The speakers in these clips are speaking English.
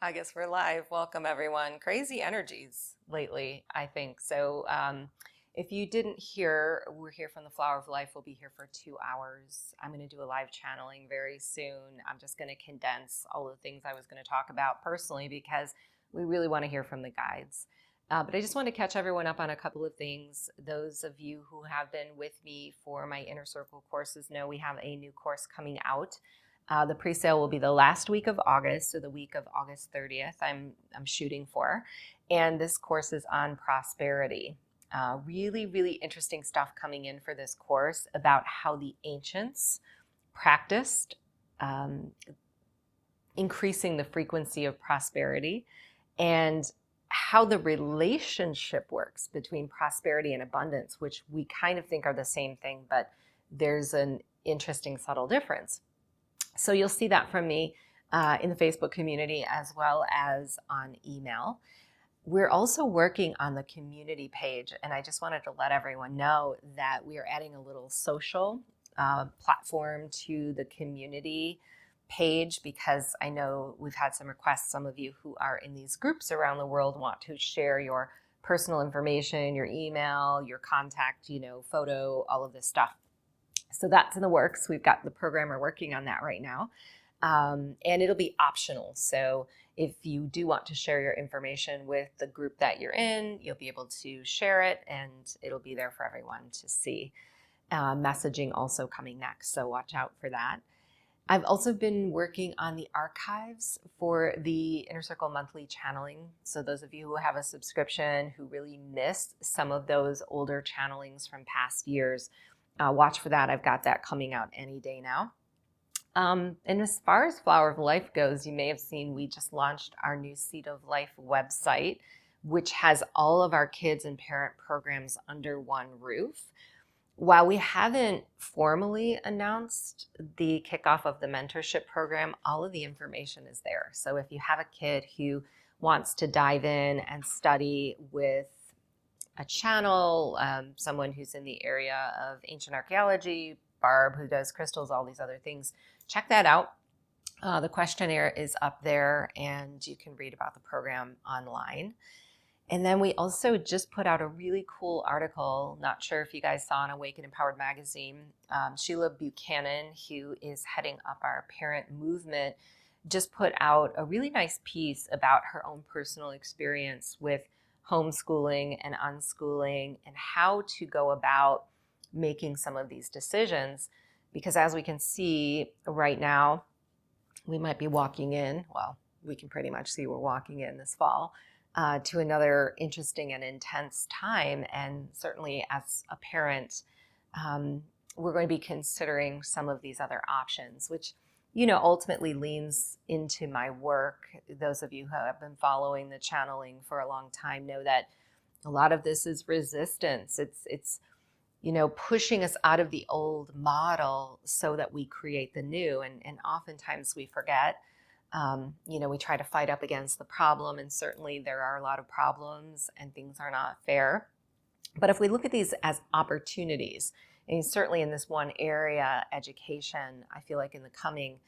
I guess we're live. Welcome, everyone. Crazy energies lately, I think. So, if you didn't hear, we're here from the Flower of Life. We'll be here for 2 hours. I'm going to do a live channeling very soon. I'm just going to condense all the things I was going to talk about personally because we really want to hear from the guides. But I just want to catch everyone up on a couple of things. Those of you who have been with me for my Inner Circle courses know we have a new course coming out. The pre-sale will be the last week of August, so the week of August 30th I'm shooting for. And this course is on prosperity. Really, really interesting stuff coming in for this course about how the ancients practiced increasing the frequency of prosperity and how the relationship works between prosperity and abundance, which we kind of think are the same thing, but there's an interesting subtle difference. So you'll see that from me in the Facebook community as well as on email. We're also working on the community page, and I just wanted to let everyone know that we are adding a little social platform to the community page because I know we've had some requests. Some of you who are in these groups around the world want to share your personal information, your email, your contact, photo, all of this stuff. So that's in the works. We've got the programmer working on that right now. And it'll be optional. So if you do want to share your information with the group that you're in, you'll be able to share it and it'll be there for everyone to see. Messaging also coming next, so watch out for that. I've also been working on the archives for the Inner Circle monthly channeling. So those of you who have a subscription who really missed some of those older channelings from past years, watch for that. I've got that coming out any day now. And as far as Flower of Life goes, you may have seen we just launched our new Seed of Life website, which has all of our kids and parent programs under one roof. While we haven't formally announced the kickoff of the mentorship program, all of the information is there. So if you have a kid who wants to dive in and study with a channel, someone who's in the area of ancient archaeology, Barb who does crystals, all these other things, check that out. The questionnaire is up there and you can read about the program online. And then we also just put out a really cool article, not sure if you guys saw in Awaken Empowered magazine. Sheila Buchanan, who is heading up our parent movement, just put out a really nice piece about her own personal experience with homeschooling and unschooling and how to go about making some of these decisions. Because as we can see right now, we might be walking in, well, we can pretty much see we're walking in this fall, to another interesting and intense time. And certainly as a parent, we're going to be considering some of these other options, which ultimately leans into my work. Those of you who have been following the channeling for a long time know that a lot of this is resistance. It's pushing us out of the old model so that we create the new. And oftentimes we forget. We try to fight up against the problem, and certainly there are a lot of problems and things are not fair. But if we look at these as opportunities, and certainly in this one area, education, I feel like in the coming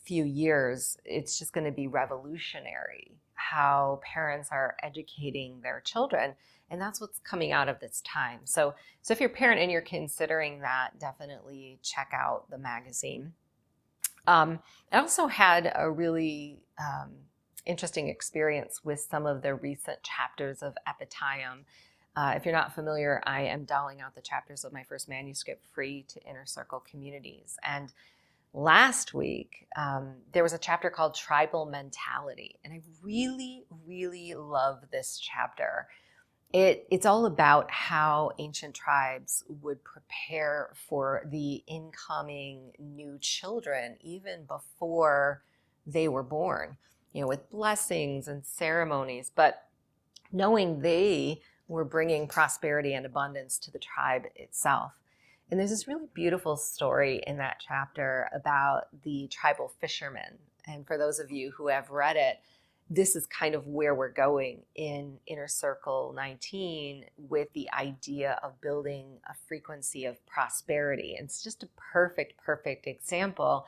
few years, it's just going to be revolutionary how parents are educating their children. And that's what's coming out of this time. So if you're a parent and you're considering that, definitely check out the magazine. I also had a really interesting experience with some of the recent chapters of Epitayam. If you're not familiar, I am doling out the chapters of my first manuscript free to Inner Circle communities. And last week, there was a chapter called Tribal Mentality. And I really, really love this chapter. It's all about how ancient tribes would prepare for the incoming new children even before they were born, with blessings and ceremonies, but knowing they were bringing prosperity and abundance to the tribe itself. And there's this really beautiful story in that chapter about the tribal fishermen. And for those of you who have read it, this is kind of where we're going in Inner Circle 19 with the idea of building a frequency of prosperity. And it's just a perfect example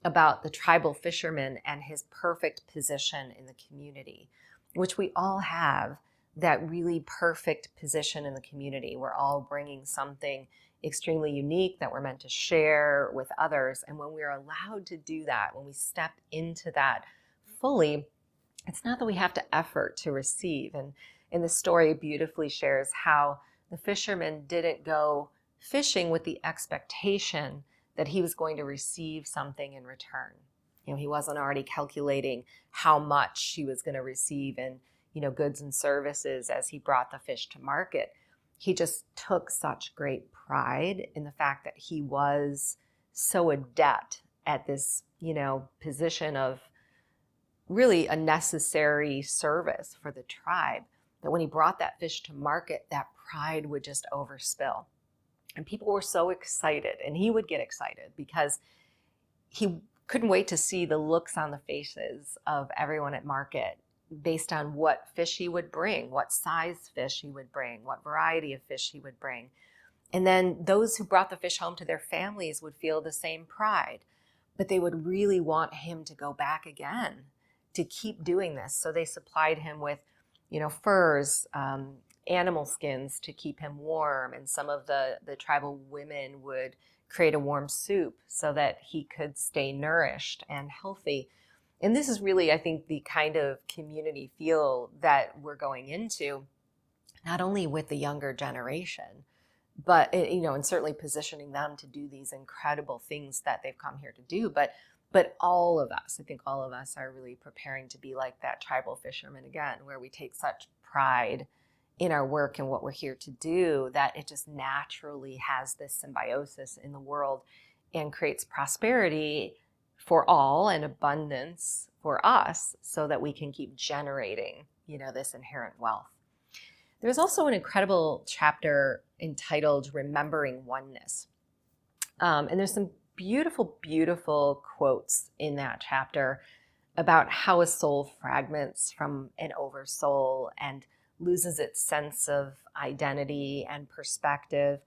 about the tribal fisherman and his perfect position in the community, which we all have, that really perfect position in the community. We're all bringing something extremely unique that we're meant to share with others. And when we're allowed to do that, when we step into that fully, it's not that we have to effort to receive. And in the story beautifully shares how the fisherman didn't go fishing with the expectation that he was going to receive something in return. He wasn't already calculating how much he was going to receive in, goods and services as he brought the fish to market. He just took such great pride in the fact that he was so adept at this, position of really a necessary service for the tribe, that when he brought that fish to market, that pride would just overspill. And people were so excited, and he would get excited because he couldn't wait to see the looks on the faces of everyone at market based on what fish he would bring, what size fish he would bring, what variety of fish he would bring. And then those who brought the fish home to their families would feel the same pride, but they would really want him to go back again, to keep doing this. So they supplied him with, furs, animal skins to keep him warm. And some of the tribal women would create a warm soup so that he could stay nourished and healthy. And this is really, I think, the kind of community feel that we're going into, not only with the younger generation, but, and certainly positioning them to do these incredible things that they've come here to do. But all of us, I think all of us are really preparing to be like that tribal fisherman again, where we take such pride in our work and what we're here to do that it just naturally has this symbiosis in the world and creates prosperity for all and abundance for us so that we can keep generating, this inherent wealth. There's also an incredible chapter entitled Remembering Oneness. And there's some beautiful, beautiful quotes in that chapter about how a soul fragments from an oversoul and loses its sense of identity and perspective.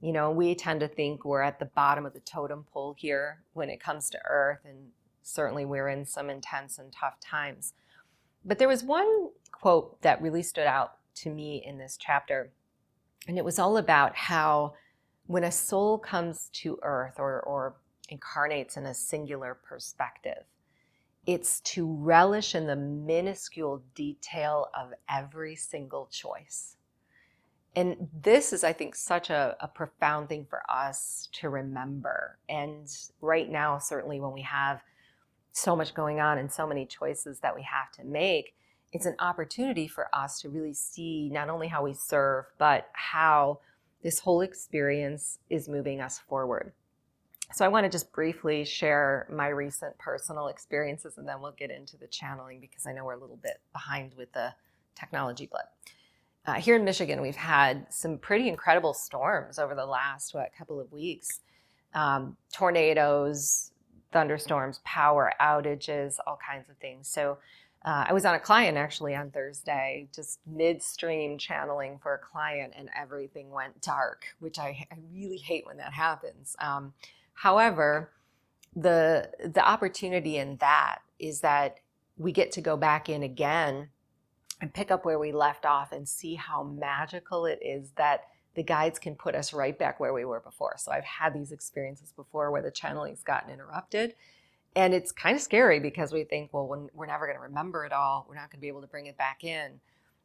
We tend to think we're at the bottom of the totem pole here when it comes to Earth, and certainly we're in some intense and tough times. But there was one quote that really stood out to me in this chapter, and it was all about how when a soul comes to Earth or incarnates in a singular perspective, it's to relish in the minuscule detail of every single choice. And this is, I think, such a profound thing for us to remember. And right now, certainly when we have so much going on and so many choices that we have to make, it's an opportunity for us to really see not only how we serve, but how this whole experience is moving us forward. So I want to just briefly share my recent personal experiences, and then we'll get into the channeling because I know we're a little bit behind with the technology blip. Here in Michigan, we've had some pretty incredible storms over the last, couple of weeks. Tornadoes, thunderstorms, power outages, all kinds of things. So I was on a client actually on Thursday, just midstream channeling for a client, and everything went dark, which I really hate when that happens. However, the opportunity in that is that we get to go back in again and pick up where we left off and see how magical it is that the guides can put us right back where we were before. So I've had these experiences before where the channeling's gotten interrupted. And it's kind of scary because we think, well, we're never going to remember it all. We're not going to be able to bring it back in.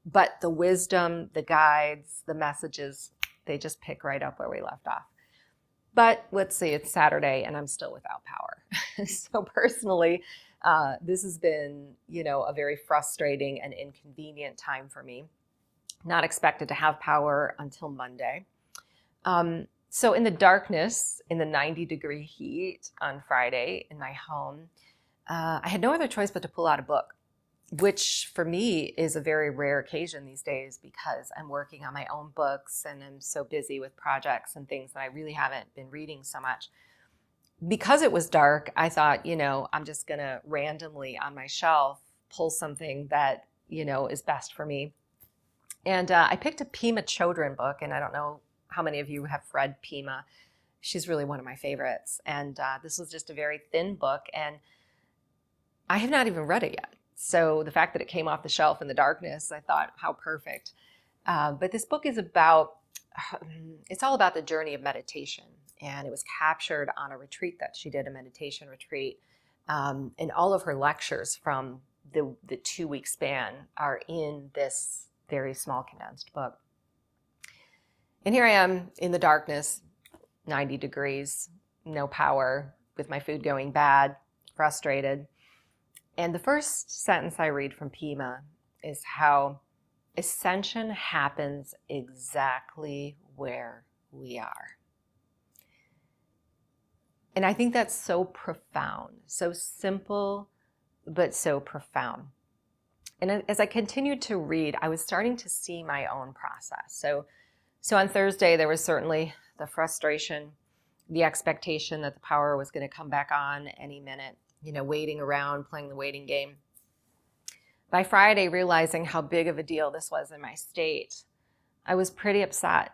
But the wisdom, the guides, the messages, they just pick right up where we left off. But let's see, it's Saturday and I'm still without power. So personally, this has been, a very frustrating and inconvenient time for me. Not expected to have power until Monday. So in the darkness, in the 90-degree heat on Friday in my home, I had no other choice but to pull out a book, which for me is a very rare occasion these days because I'm working on my own books and I'm so busy with projects and things that I really haven't been reading so much. Because it was dark, I thought, I'm just going to randomly on my shelf pull something that, is best for me. And I picked a Pema Chodron book, and I don't know how many of you have read Pema. she's really one of my favorites. And this was just a very thin book, and I have not even read it yet. So the fact that it came off the shelf in the darkness, I thought, how perfect. But this book is it's all about the journey of meditation. And it was captured on a retreat that she did, a meditation retreat. And all of her lectures from the 2-week span are in this very small condensed book. And here I am in the darkness, 90 degrees, no power, with my food going bad, frustrated. And the first sentence I read from Pima is how ascension happens exactly where we are. And I think that's so profound, so simple, but so profound. And as I continued to read, I was starting to see my own process. So on Thursday, there was certainly the frustration, the expectation that the power was going to come back on any minute, waiting around, playing the waiting game. By Friday, realizing how big of a deal this was in my state, I was pretty upset.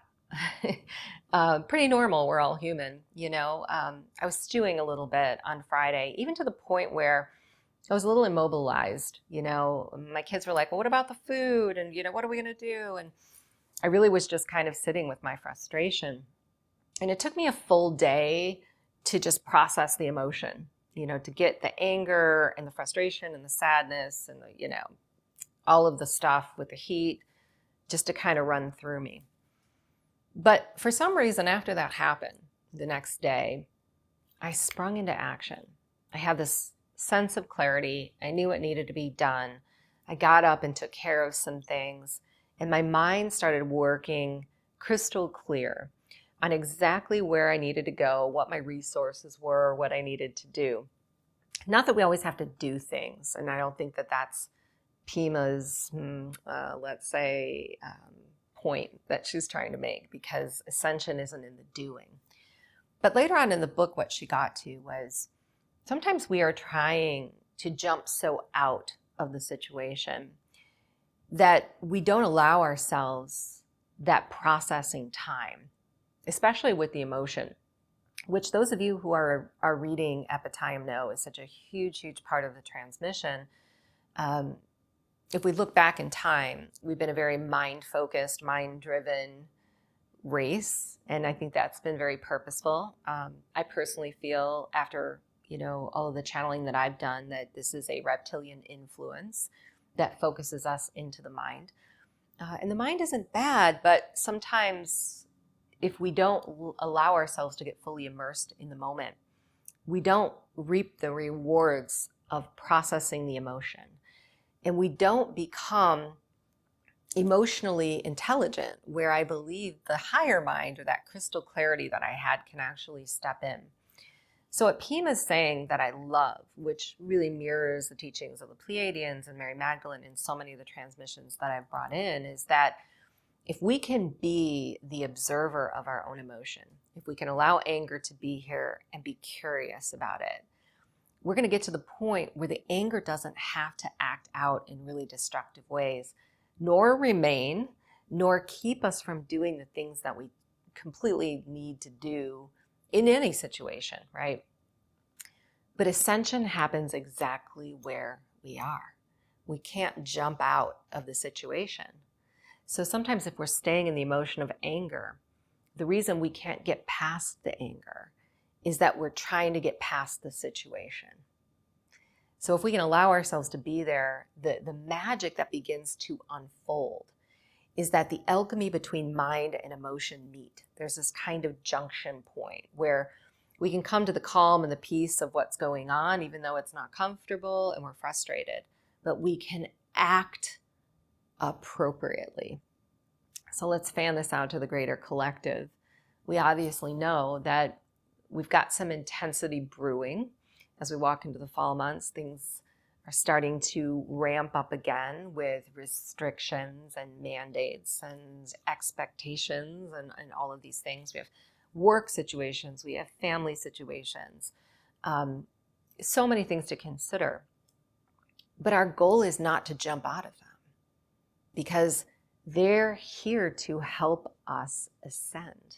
Pretty normal, we're all human, I was stewing a little bit on Friday, even to the point where I was a little immobilized. My kids were like, well, what about the food? And, what are we going to do? And I really was just kind of sitting with my frustration. And it took me a full day to just process the emotion, to get the anger and the frustration and the sadness and all of the stuff with the heat just to kind of run through me. But for some reason, after that happened, the next day, I sprung into action. I had this sense of clarity. I knew what needed to be done. I got up and took care of some things, and my mind started working crystal clear on exactly where I needed to go, what my resources were, what I needed to do. Not that we always have to do things, and I don't think that that's Pima's, point that she's trying to make, because ascension isn't in the doing. But later on in the book, what she got to was sometimes we are trying to jump so out of the situation that we don't allow ourselves that processing time, especially with the emotion, which those of you who are reading Epitime know is such a huge, huge part of the transmission. If we look back in time, we've been a very mind-focused, mind-driven race, and I think that's been very purposeful. I personally feel, after all of the channeling that I've done, that this is a reptilian influence that focuses us into the mind. And the mind isn't bad, but sometimes if we don't allow ourselves to get fully immersed in the moment, we don't reap the rewards of processing the emotion. And we don't become emotionally intelligent, where I believe the higher mind, or that crystal clarity that I had, can actually step in. So what Pima's saying that I love, which really mirrors the teachings of the Pleiadians and Mary Magdalene in so many of the transmissions that I've brought in, is that if we can be the observer of our own emotion, if we can allow anger to be here and be curious about it, we're going to get to the point where the anger doesn't have to act out in really destructive ways, nor remain, nor keep us from doing the things that we completely need to do in any situation, right? But ascension happens exactly where we are. We can't jump out of the situation. So sometimes if we're staying in the emotion of anger, the reason we can't get past the anger is that we're trying to get past the situation. So if we can allow ourselves to be there, the magic that begins to unfold is that the alchemy between mind and emotion meet. There's this kind of junction point where we can come to the calm and the peace of what's going on, even though it's not comfortable and we're frustrated, but we can act appropriately. So let's fan this out to the greater collective. We obviously know that we've got some intensity brewing. As we walk into the fall months, things are starting to ramp up again with restrictions and mandates and expectations and all of these things. We have work situations, we have family situations, so many things to consider. But our goal is not to jump out of them, because they're here to help us ascend.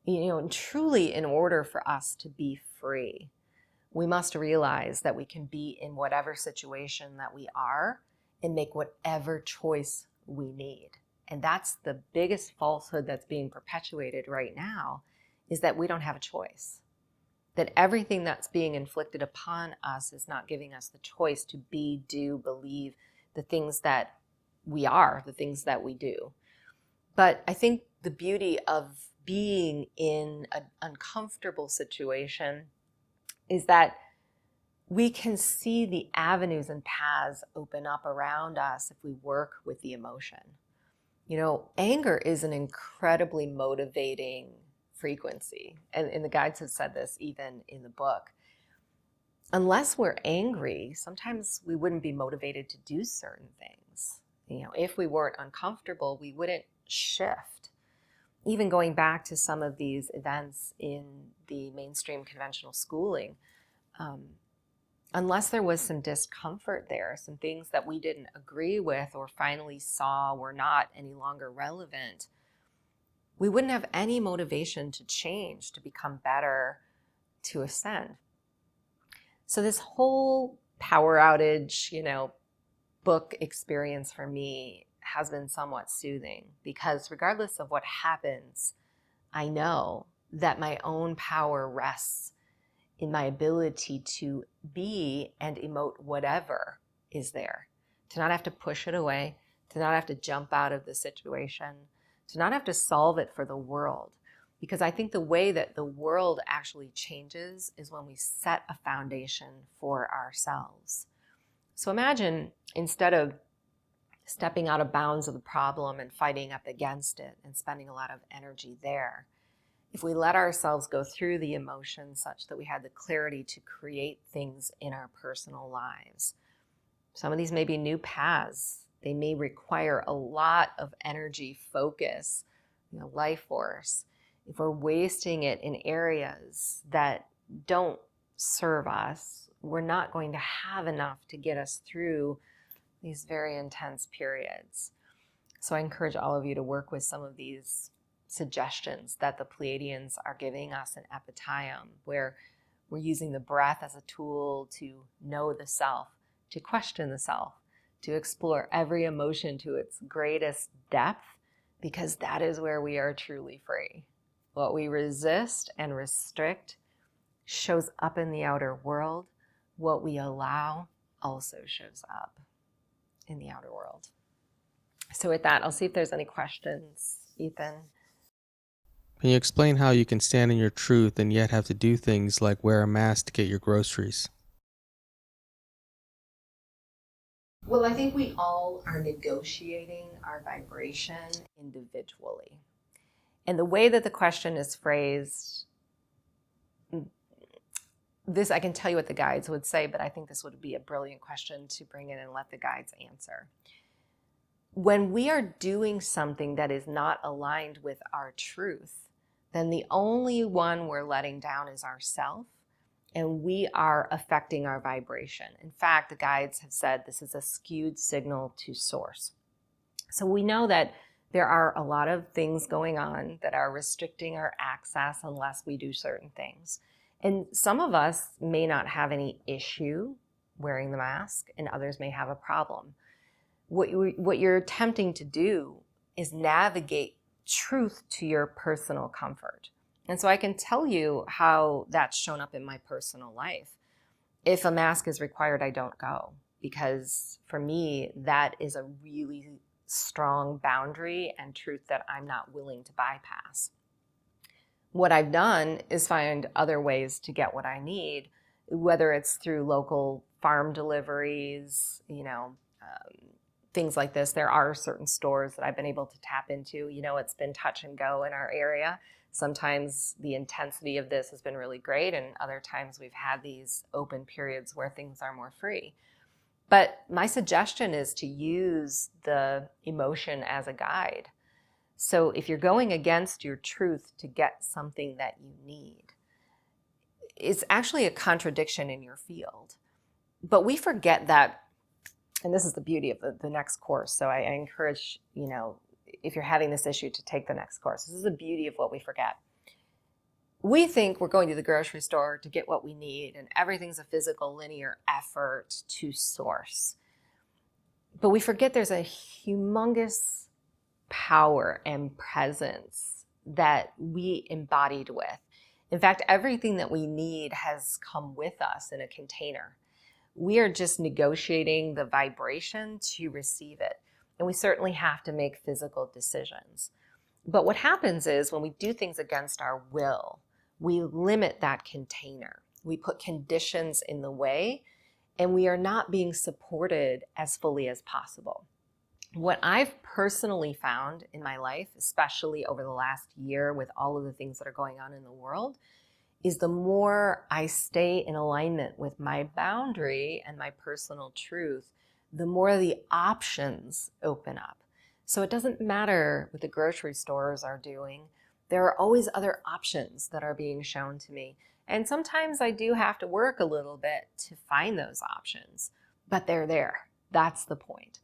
And truly, in order for us to be free, we must realize that we can be in whatever situation that we are and make whatever choice we need. And that's the biggest falsehood that's being perpetuated right now, is that we don't have a choice. That everything that's being inflicted upon us is not giving us the choice to be, do, believe the things that we are, the things that we do. But I think the beauty of being in an uncomfortable situation is that we can see the avenues and paths open up around us if we work with the emotion. Anger is an incredibly motivating frequency. And the guides have said this even in the book. Unless we're angry, sometimes we wouldn't be motivated to do certain things. If we weren't uncomfortable, we wouldn't shift. Even going back to some of these events in the mainstream conventional schooling, unless there was some discomfort there, some things that we didn't agree with or finally saw were not any longer relevant, we wouldn't have any motivation to change, to become better, to ascend. So this whole power outage, book experience for me has been somewhat soothing, because regardless of what happens, I know that my own power rests in my ability to be and emote whatever is there, to not have to push it away, to not have to jump out of the situation, to not have to solve it for the world. Because I think the way that the world actually changes is when we set a foundation for ourselves. So imagine, instead of stepping out of bounds of the problem and fighting up against it and spending a lot of energy there, if we let ourselves go through the emotions such that we had the clarity to create things in our personal lives. Some of these may be new paths. They may require a lot of energy, focus, life force. If we're wasting it in areas that don't serve us, we're not going to have enough to get us through these very intense periods. So I encourage all of you to work with some of these suggestions that the Pleiadians are giving us in Epitayum, where we're using the breath as a tool to know the self, to question the self, to explore every emotion to its greatest depth, because that is where we are truly free. What we resist and restrict shows up in the outer world. What we allow also shows up in the outer world. So with that, I'll see if there's any questions. Ethan? Can you explain how you can stand in your truth and yet have to do things like wear a mask to get your groceries? Well, I think we all are negotiating our vibration individually. And the way that the question is phrased, this, I can tell you what the guides would say, but I think this would be a brilliant question to bring in and let the guides answer. When we are doing something that is not aligned with our truth, then the only one we're letting down is ourself, and we are affecting our vibration. In fact, the guides have said this is a skewed signal to source. So we know that there are a lot of things going on that are restricting our access unless we do certain things. And some of us may not have any issue wearing the mask, and others may have a problem. What you're attempting to do is navigate truth to your personal comfort. And so I can tell you how that's shown up in my personal life. If a mask is required, I don't go, because for me, that is a really strong boundary and truth that I'm not willing to bypass. What I've done is find other ways to get what I need, whether it's through local farm deliveries, things like this. There are certain stores that I've been able to tap into. It's been touch and go in our area. Sometimes the intensity of this has been really great, and other times we've had these open periods where things are more free. But my suggestion is to use the emotion as a guide. So if you're going against your truth to get something that you need, it's actually a contradiction in your field. But we forget that, and this is the beauty of the next course. So I encourage, if you're having this issue, to take the next course. This is the beauty of what we forget. We think we're going to the grocery store to get what we need, and everything's a physical, linear effort to source. But we forget there's a humongous power and presence that we embodied with. In fact, everything that we need has come with us in a container. We are just negotiating the vibration to receive it. And we certainly have to make physical decisions. But what happens is when we do things against our will, we limit that container. We put conditions in the way, and we are not being supported as fully as possible. What I've personally found in my life, especially over the last year with all of the things that are going on in the world, is the more I stay in alignment with my boundary and my personal truth, the more the options open up. So it doesn't matter what the grocery stores are doing. There are always other options that are being shown to me. And sometimes I do have to work a little bit to find those options, but they're there. That's the point.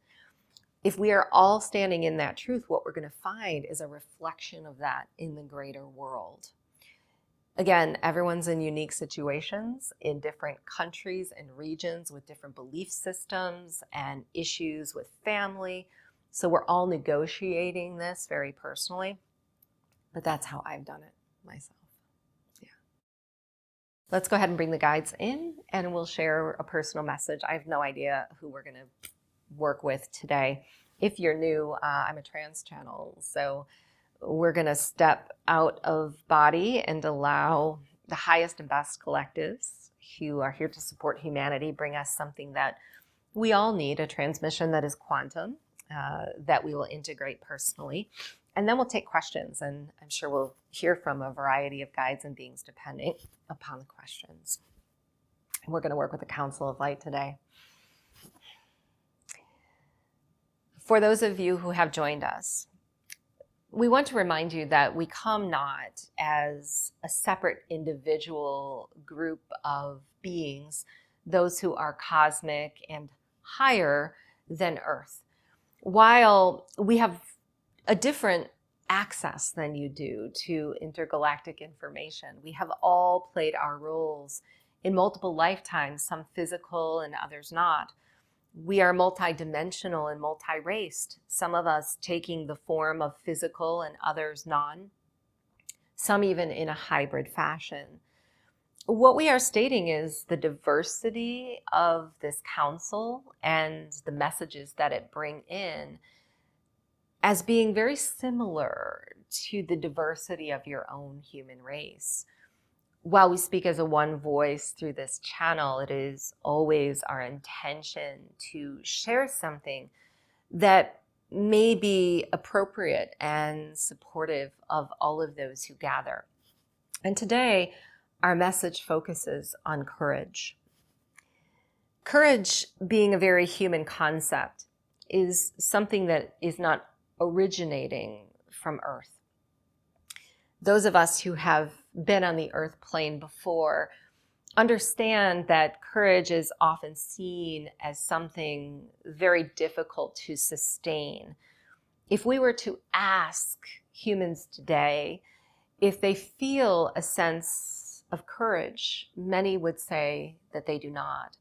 If we are all standing in that truth, what we're going to find is a reflection of that in the greater world. Again, everyone's in unique situations in different countries and regions with different belief systems and issues with family. So we're all negotiating this very personally, but that's how I've done it myself. Yeah. Let's go ahead and bring the guides in and we'll share a personal message. I have no idea who we're going to work with today. If you're new, I'm a trans channel, so we're going to step out of body and allow the highest and best collectives who are here to support humanity bring us something that we all need, a transmission that is quantum, that we will integrate personally. And then we'll take questions, and I'm sure we'll hear from a variety of guides and beings depending upon the questions. And we're going to work with the Council of Light today. For those of you who have joined us, we want to remind you that we come not as a separate individual group of beings, those who are cosmic and higher than Earth. While we have a different access than you do to intergalactic information, we have all played our roles in multiple lifetimes, some physical and others not. We are multidimensional and multi-raced, some of us taking the form of physical and others non, some even in a hybrid fashion. What we are stating is the diversity of this council and the messages that it brings in as being very similar to the diversity of your own human race. While we speak as a one voice through this channel, it is always our intention to share something that may be appropriate and supportive of all of those who gather. And today, our message focuses on courage. Courage, being a very human concept, is something that is not originating from Earth. Those of us who have been on the earth plane before understand that courage is often seen as something very difficult to sustain. If we were to ask humans today if they feel a sense of courage, many would say that they do not.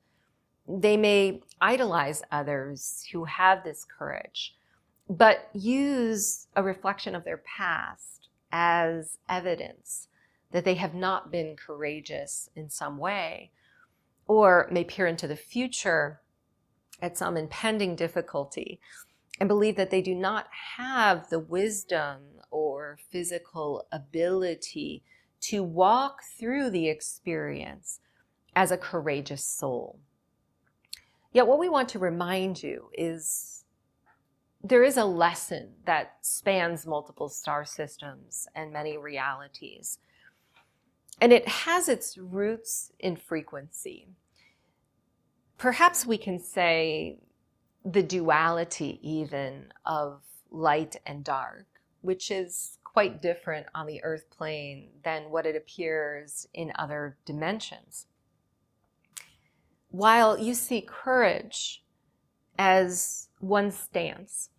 They may idolize others who have this courage, but use a reflection of their past as evidence that they have not been courageous in some way, or may peer into the future at some impending difficulty and believe that they do not have the wisdom or physical ability to walk through the experience as a courageous soul. Yet what we want to remind you is there is a lesson that spans multiple star systems and many realities. And it has its roots in frequency. Perhaps we can say the duality even of light and dark, which is quite different on the earth plane than what it appears in other dimensions. While you see courage as one stance,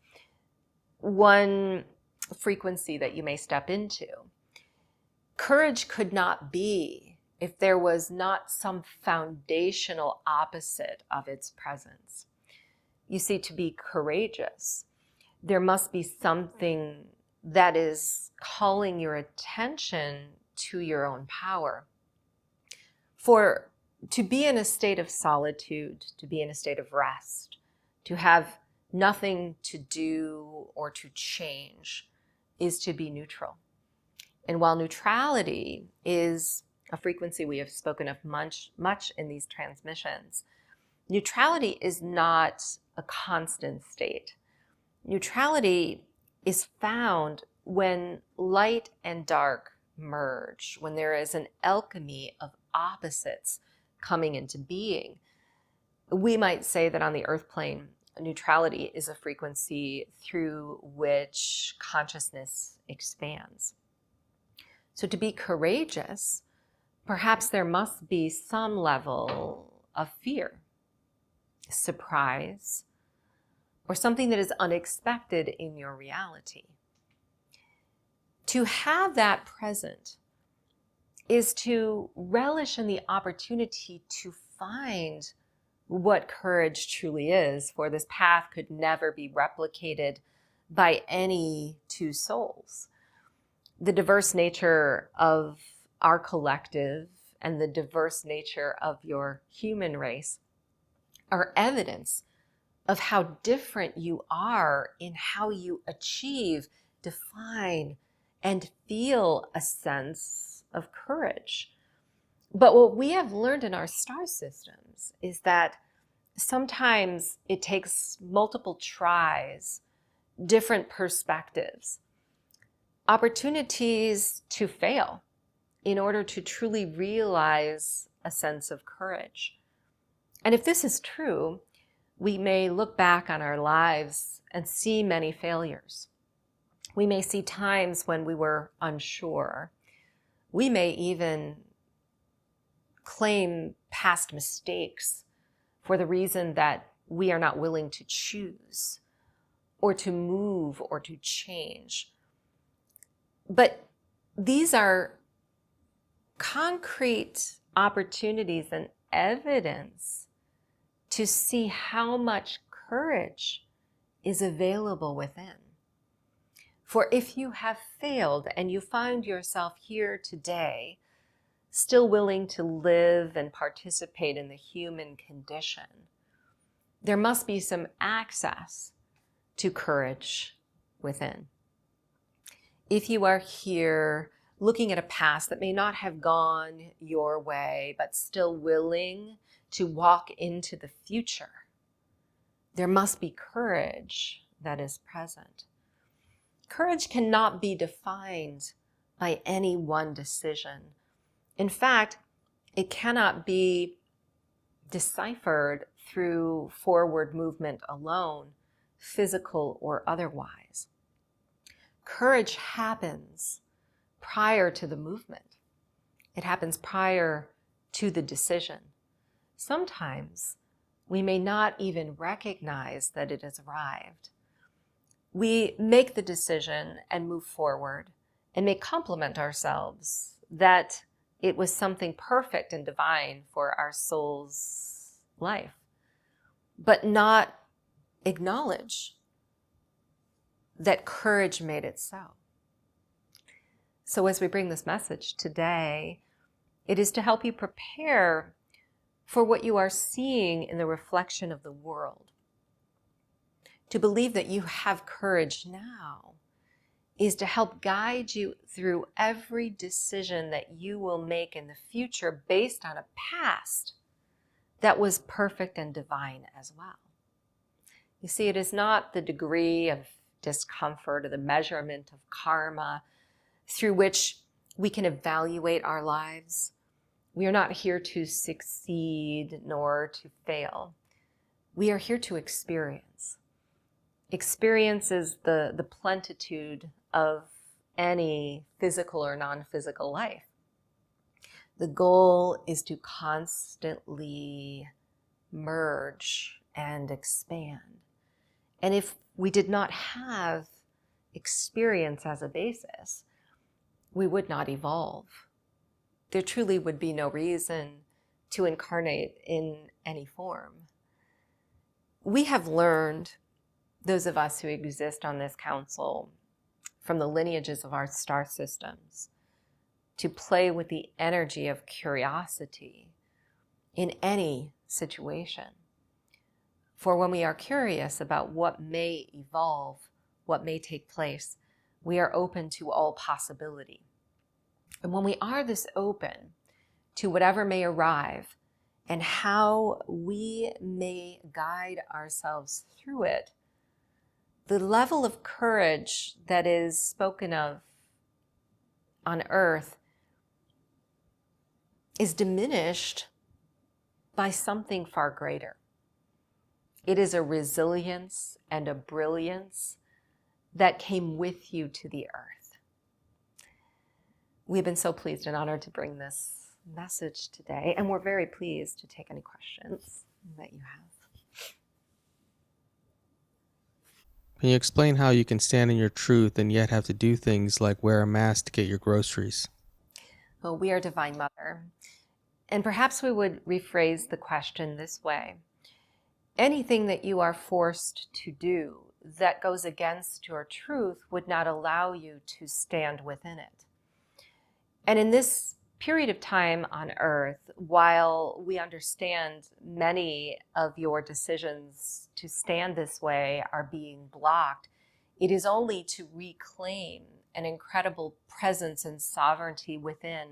one frequency that you may step into, Courage could not be if there was not some foundational opposite of its presence. You see, to be courageous, there must be something that is calling your attention to your own power. For to be in a state of solitude, to be in a state of rest, to have nothing to do or to change, is to be neutral. And while neutrality is a frequency we have spoken of much in these transmissions, neutrality is not a constant state. Neutrality is found when light and dark merge, when there is an alchemy of opposites coming into being. We might say that on the earth plane, neutrality is a frequency through which consciousness expands. So to be courageous, perhaps there must be some level of fear, surprise, or something that is unexpected in your reality. To have that present is to relish in the opportunity to find what courage truly is, for this path could never be replicated by any two souls. The diverse nature of our collective and the diverse nature of your human race are evidence of how different you are in how you achieve, define, and feel a sense of courage. But what we have learned in our star systems is that sometimes it takes multiple tries, different perspectives, opportunities to fail in order to truly realize a sense of courage. And if this is true, we may look back on our lives and see many failures. We may see times when we were unsure. We may even claim past mistakes for the reason that we are not willing to choose or to move or to change. But these are concrete opportunities and evidence to see how much courage is available within. For if you have failed and you find yourself here today, still willing to live and participate in the human condition, there must be some access to courage within. If you are here looking at a past that may not have gone your way, but still willing to walk into the future, there must be courage that is present. Courage cannot be defined by any one decision. In fact, it cannot be deciphered through forward movement alone, physical or otherwise. Courage happens prior to the movement. It happens prior to the decision. Sometimes we may not even recognize that it has arrived. We make the decision and move forward and may compliment ourselves that it was something perfect and divine for our soul's life, but not acknowledge that courage made it so. So as we bring this message today, it is to help you prepare for what you are seeing in the reflection of the world. To believe that you have courage now is to help guide you through every decision that you will make in the future based on a past that was perfect and divine as well. You see, it is not the degree of discomfort or the measurement of karma through which we can evaluate our lives. We are not here to succeed nor to fail. We are here to experience. Experience is the plenitude of any physical or non-physical life. The goal is to constantly merge and expand. And if we did not have experience as a basis, we would not evolve. There truly would be no reason to incarnate in any form. We have learned, those of us who exist on this council, from the lineages of our star systems, to play with the energy of curiosity in any situation. For when we are curious about what may evolve, what may take place, we are open to all possibility. And when we are this open to whatever may arrive and how we may guide ourselves through it, the level of courage that is spoken of on earth is diminished by something far greater. It is a resilience and a brilliance that came with you to the earth. We've been so pleased and honored to bring this message today, and we're very pleased to take any questions that you have. Can you explain how you can stand in your truth and yet have to do things like wear a mask to get your groceries? Well, we are Divine Mother, and perhaps we would rephrase the question this way. Anything that you are forced to do that goes against your truth would not allow you to stand within it. And in this period of time on earth, while we understand many of your decisions to stand this way are being blocked, it is only to reclaim an incredible presence and sovereignty within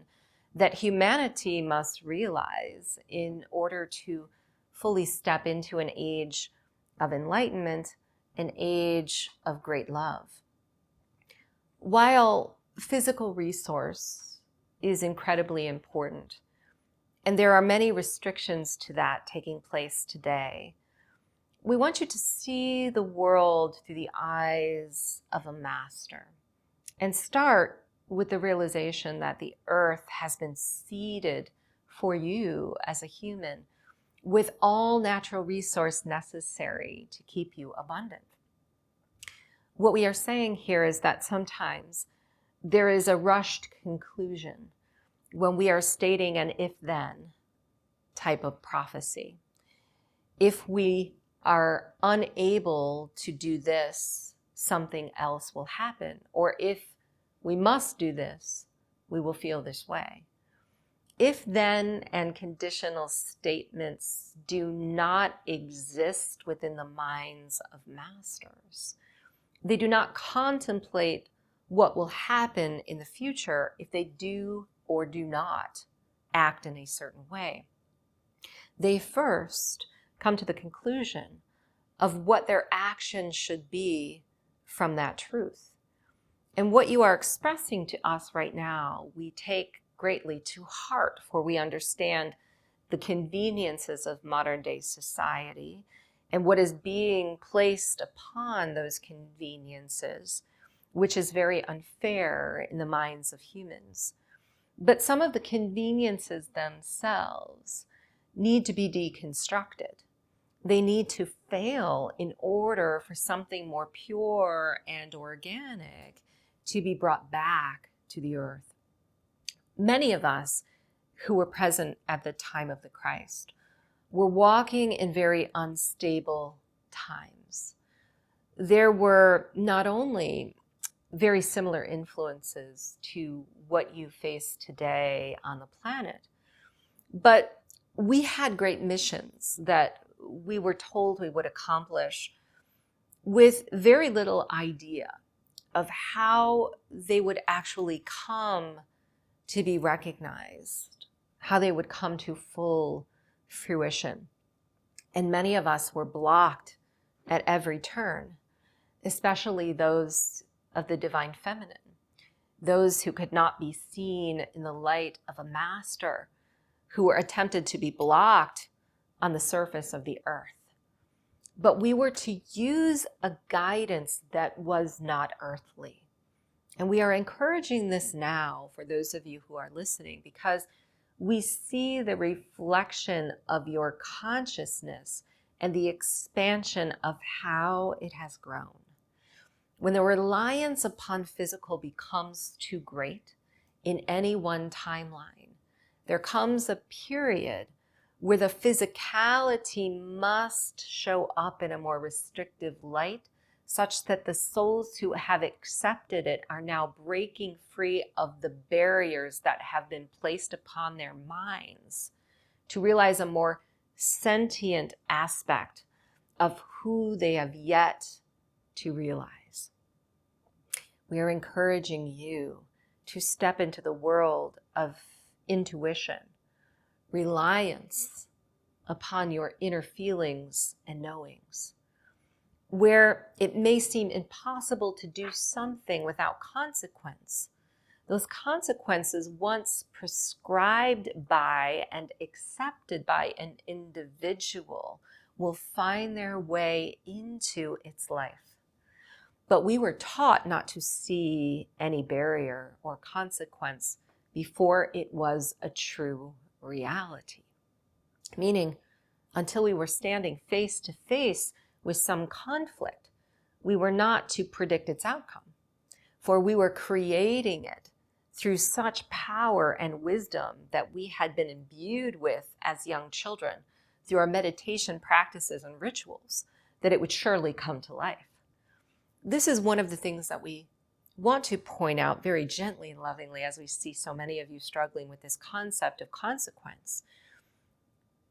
that humanity must realize in order to fully step into an age of enlightenment, an age of great love. While physical resource is incredibly important, and there are many restrictions to that taking place today, we want you to see the world through the eyes of a master and start with the realization that the earth has been seeded for you as a human with all natural resource necessary to keep you abundant. What we are saying here is that sometimes there is a rushed conclusion when we are stating an if-then type of prophecy. If we are unable to do this, something else will happen. Or if we must do this, we will feel this way. If then and conditional statements do not exist within the minds of masters, they do not contemplate what will happen in the future if they do or do not act in a certain way. They first come to the conclusion of what their action should be from that truth. And what you are expressing to us right now, we take greatly to heart, for we understand the conveniences of modern day society and what is being placed upon those conveniences, which is very unfair in the minds of humans. But some of the conveniences themselves need to be deconstructed. They need to fail in order for something more pure and organic to be brought back to the earth. Many of us who were present at the time of the Christ were walking in very unstable times. There were not only very similar influences to what you face today on the planet, but we had great missions that we were told we would accomplish with very little idea of how they would actually come to be recognized, how they would come to full fruition. And many of us were blocked at every turn, especially those of the divine feminine, those who could not be seen in the light of a master, who were attempted to be blocked on the surface of the earth. But we were to use a guidance that was not earthly. And we are encouraging this now for those of you who are listening, because we see the reflection of your consciousness and the expansion of how it has grown. When the reliance upon physical becomes too great, in any one timeline. There comes a period where the physicality must show up in a more restrictive light, such that the souls who have accepted it are now breaking free of the barriers that have been placed upon their minds to realize a more sentient aspect of who they have yet to realize. We are encouraging you to step into the world of intuition, reliance upon your inner feelings and knowings, where it may seem impossible to do something without consequence. Those consequences, once prescribed by and accepted by an individual, will find their way into its life. But we were taught not to see any barrier or consequence before it was a true reality. Meaning, until we were standing face to face with some conflict, we were not to predict its outcome, for we were creating it through such power and wisdom that we had been imbued with as young children through our meditation practices and rituals, that it would surely come to life. This is one of the things that we want to point out very gently and lovingly as we see so many of you struggling with this concept of consequence.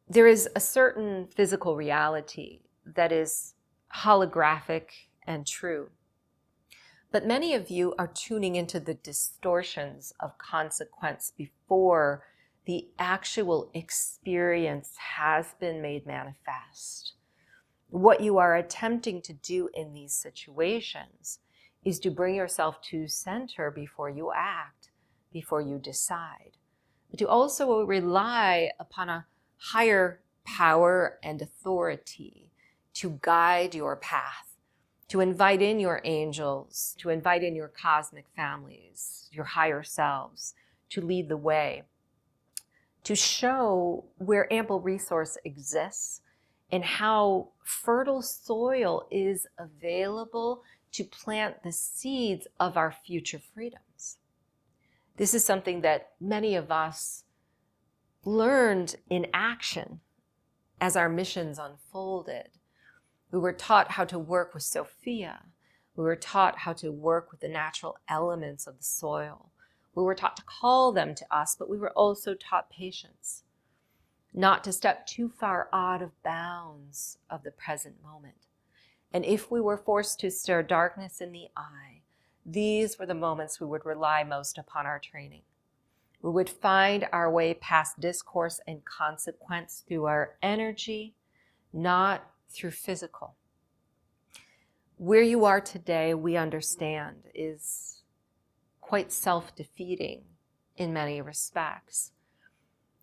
There is a certain physical reality that is holographic and true. But many of you are tuning into the distortions of consequence before the actual experience has been made manifest. What you are attempting to do in these situations is to bring yourself to center before you act, before you decide, but to also rely upon a higher power and authority to guide your path, to invite in your angels, to invite in your cosmic families, your higher selves, to lead the way, to show where ample resource exists and how fertile soil is available to plant the seeds of our future freedoms. This is something that many of us learned in action as our missions unfolded. We were taught how to work with Sophia. We were taught how to work with the natural elements of the soil. We were taught to call them to us, but we were also taught patience, not to step too far out of bounds of the present moment. And if we were forced to stare darkness in the eye, these were the moments we would rely most upon our training. We would find our way past discourse and consequence through our energy, not through physical. Where you are today, we understand, is quite self-defeating in many respects.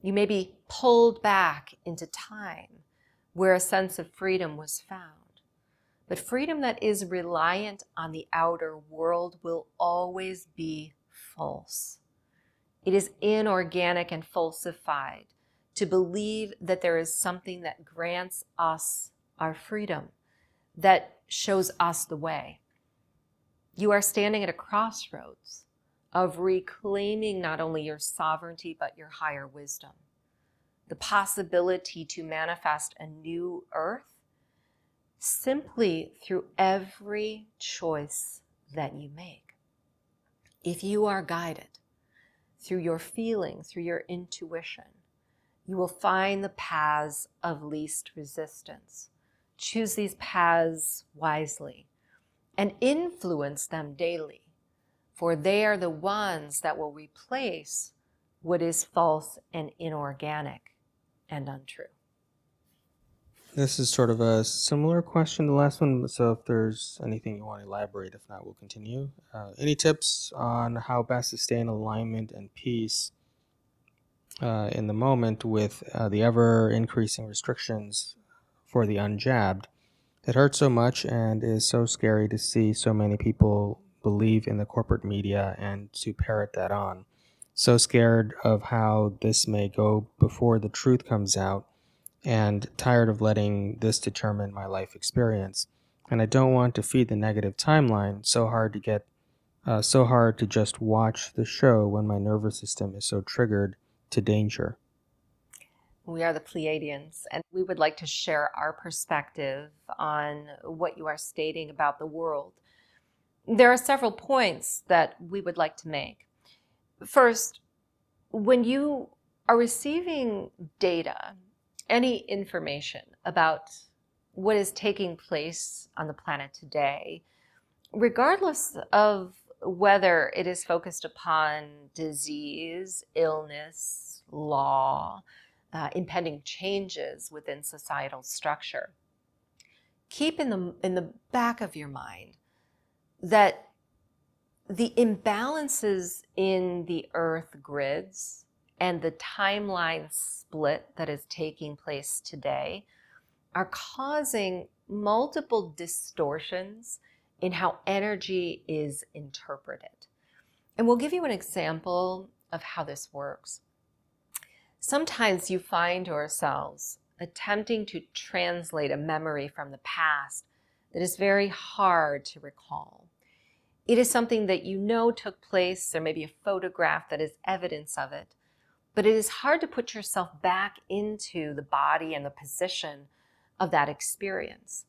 You may be pulled back into time where a sense of freedom was found. But freedom that is reliant on the outer world will always be false. It is inorganic and falsified to believe that there is something that grants us our freedom, that shows us the way. You are standing at a crossroads of reclaiming not only your sovereignty, but your higher wisdom. The possibility to manifest a new earth simply through every choice that you make. If you are guided through your feeling, through your intuition, you will find the paths of least resistance. Choose these paths wisely and influence them daily, for they are the ones that will replace what is false and inorganic and untrue. This is sort of a similar question to the last one, so if there's anything you want to elaborate, if not, we'll continue. Any tips on how best to stay in alignment and peace in the moment with the ever-increasing restrictions for the unjabbed? It hurts so much and is so scary to see so many people believe in the corporate media and to parrot that on. So scared of how this may go before the truth comes out, and tired of letting this determine my life experience. And I don't want to feed the negative timeline so hard to get So hard to just watch the show when my nervous system is so triggered to danger. We are the Pleiadians, and we would like to share our perspective on what you are stating about the world. There are several points that we would like to make. First, when you are receiving data, any information about what is taking place on the planet today, regardless of whether it is focused upon disease, illness, law, impending changes within societal structure, keep in the back of your mind that the imbalances in the earth grids and the timeline split that is taking place today are causing multiple distortions in how energy is interpreted. And we'll give you an example of how this works. Sometimes you find yourselves attempting to translate a memory from the past that is very hard to recall. It is something that you know took place, there may be a photograph that is evidence of it, but it is hard to put yourself back into the body and the position of that experience.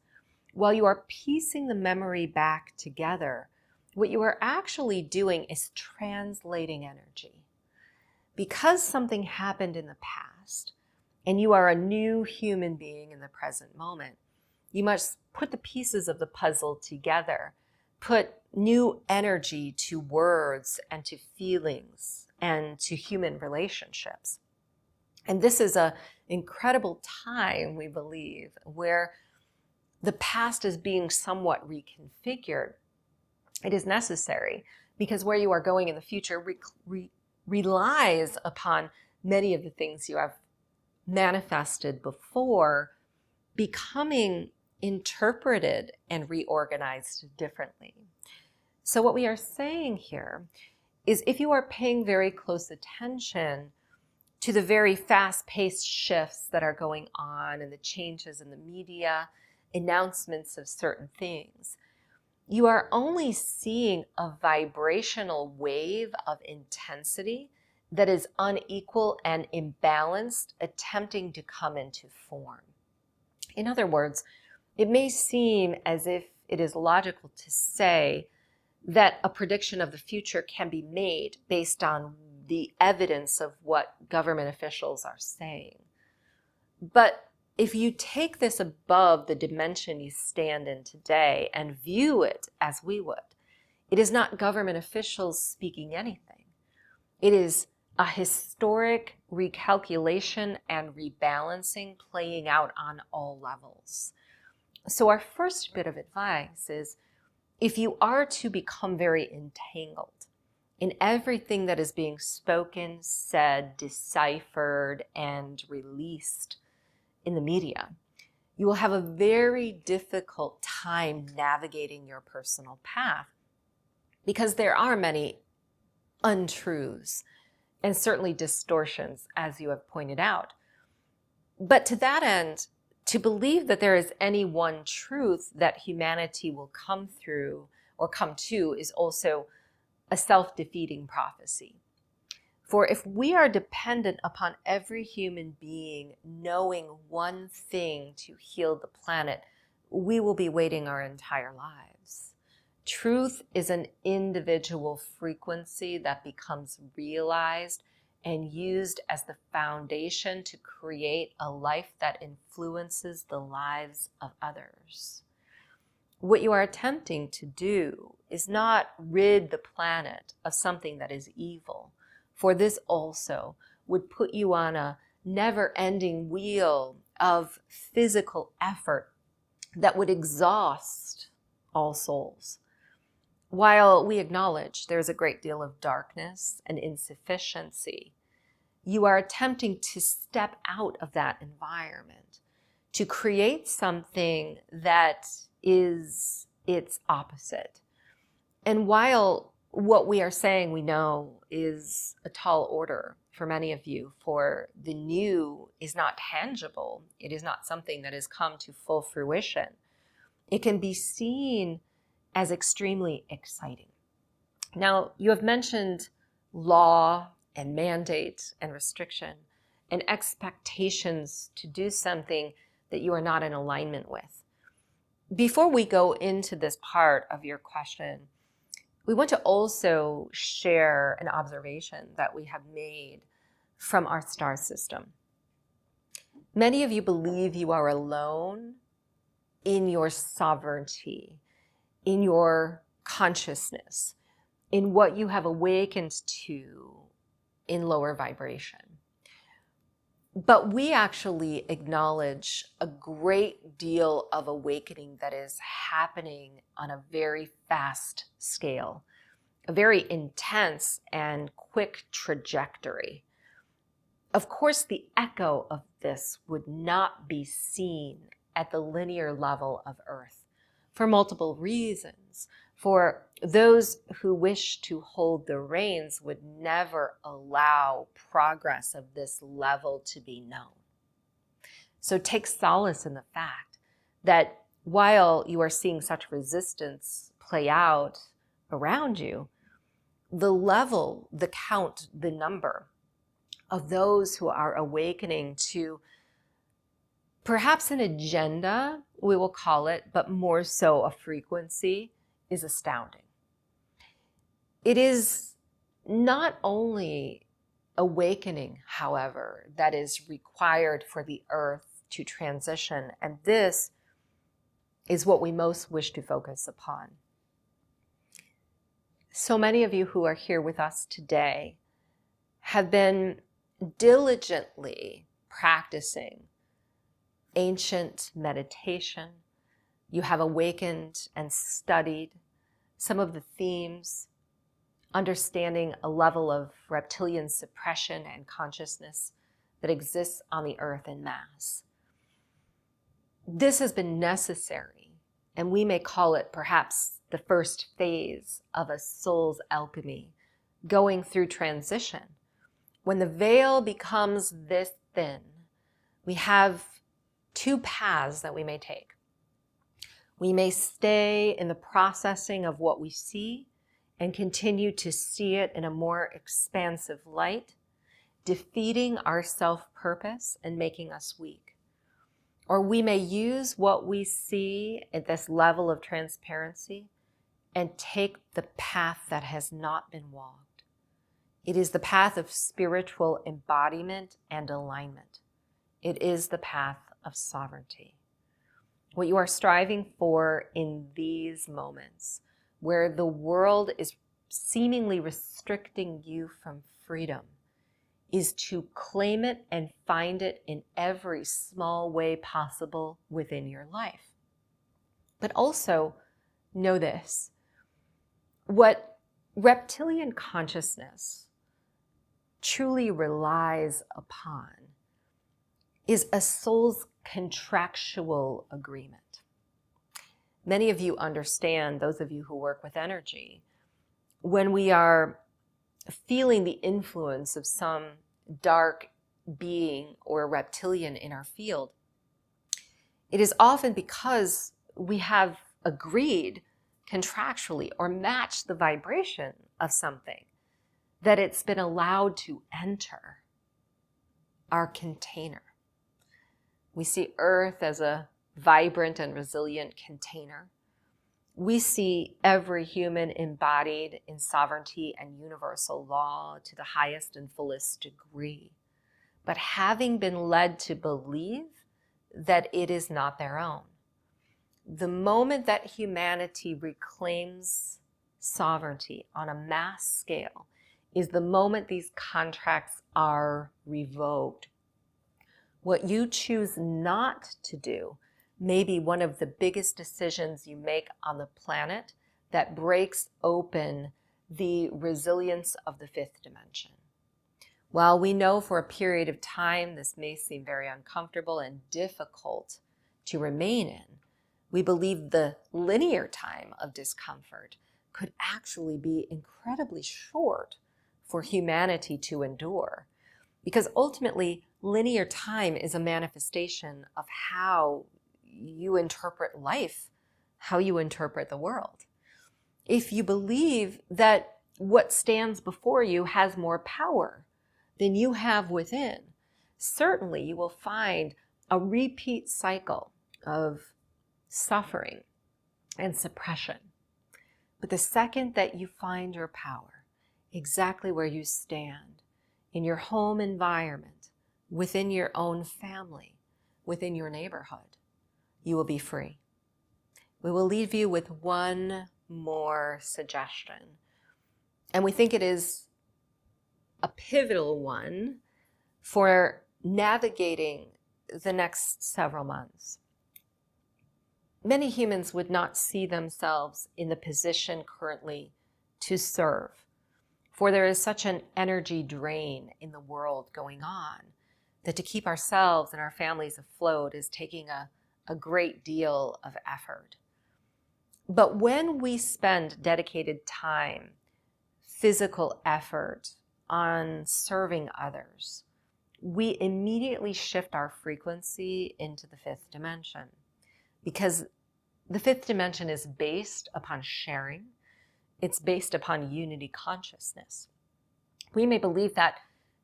While you are piecing the memory back together, what you are actually doing is translating energy. Because something happened in the past, and you are a new human being in the present moment, you must put the pieces of the puzzle together, put new energy to words and to feelings and to human relationships. And this is an incredible time, we believe, where the past is being somewhat reconfigured. It is necessary because where you are going in the future relies upon many of the things you have manifested before becoming interpreted and reorganized differently. So what we are saying here is if you are paying very close attention to the very fast-paced shifts that are going on and the changes in the media, announcements of certain things, you are only seeing a vibrational wave of intensity that is unequal and imbalanced, attempting to come into form. In other words, it may seem as if it is logical to say that a prediction of the future can be made based on the evidence of what government officials are saying. But if you take this above the dimension you stand in today and view it as we would, it is not government officials speaking anything. It is a historic recalculation and rebalancing playing out on all levels. So our first bit of advice is if you are to become very entangled in everything that is being spoken, said, deciphered, and released in the media, you will have a very difficult time navigating your personal path because there are many untruths and certainly distortions, as you have pointed out. But to that end, to believe that there is any one truth that humanity will come through or come to is also a self-defeating prophecy. For if we are dependent upon every human being knowing one thing to heal the planet, we will be waiting our entire lives. Truth is an individual frequency that becomes realized and used as the foundation to create a life that influences the lives of others. What you are attempting to do is not rid the planet of something that is evil, for this also would put you on a never-ending wheel of physical effort that would exhaust all souls. While we acknowledge there's a great deal of darkness and insufficiency, you are attempting to step out of that environment, to create something that is its opposite. And while what we are saying we know is a tall order for many of you, for the new is not tangible, it is not something that has come to full fruition, it can be seen as extremely exciting. Now, you have mentioned law and mandate and restriction and expectations to do something that you are not in alignment with. Before we go into this part of your question, we want to also share an observation that we have made from our star system. Many of you believe you are alone in your sovereignty, in your consciousness, in what you have awakened to in lower vibration. But we actually acknowledge a great deal of awakening that is happening on a very fast scale, a very intense and quick trajectory. Of course, the echo of this would not be seen at the linear level of Earth for multiple reasons. For those who wish to hold the reins would never allow progress of this level to be known. So take solace in the fact that while you are seeing such resistance play out around you, the level, the count, the number of those who are awakening to perhaps an agenda, we will call it, but more so a frequency, is astounding. It is not only awakening, however, that is required for the earth to transition, and this is what we most wish to focus upon. So many of you who are here with us today have been diligently practicing ancient meditation. You have awakened and studied some of the themes, understanding a level of reptilian suppression and consciousness that exists on the earth en masse. This has been necessary, and we may call it perhaps the first phase of a soul's alchemy, going through transition. When the veil becomes this thin, we have two paths that we may take. We may stay in the processing of what we see and continue to see it in a more expansive light, defeating our self-purpose and making us weak. Or we may use what we see at this level of transparency and take the path that has not been walked. It is the path of spiritual embodiment and alignment. It is the path of sovereignty. What you are striving for in these moments, where the world is seemingly restricting you from freedom, is to claim it and find it in every small way possible within your life. But also know this: what reptilian consciousness truly relies upon is a soul's contractual agreement. Many of you understand, those of you who work with energy, when we are feeling the influence of some dark being or reptilian in our field, it is often because we have agreed contractually or matched the vibration of something that it's been allowed to enter our container. We see Earth as a vibrant and resilient container. We see every human embodied in sovereignty and universal law to the highest and fullest degree, but having been led to believe that it is not their own. The moment that humanity reclaims sovereignty on a mass scale is the moment these contracts are revoked. What you choose not to do may be one of the biggest decisions you make on the planet that breaks open the resilience of the fifth dimension. While we know for a period of time this may seem very uncomfortable and difficult to remain in, we believe the linear time of discomfort could actually be incredibly short for humanity to endure. Because ultimately, linear time is a manifestation of how you interpret life, how you interpret the world. If you believe that what stands before you has more power than you have within, certainly you will find a repeat cycle of suffering and suppression. But the second that you find your power exactly where you stand, in your home environment, within your own family, within your neighborhood, you will be free. We will leave you with one more suggestion. And we think it is a pivotal one for navigating the next several months. Many humans would not see themselves in the position currently to serve, for there is such an energy drain in the world going on that to keep ourselves and our families afloat is taking a great deal of effort. But when we spend dedicated time, physical effort on serving others, we immediately shift our frequency into the fifth dimension, because the fifth dimension is based upon sharing. It's based upon unity consciousness. We may believe that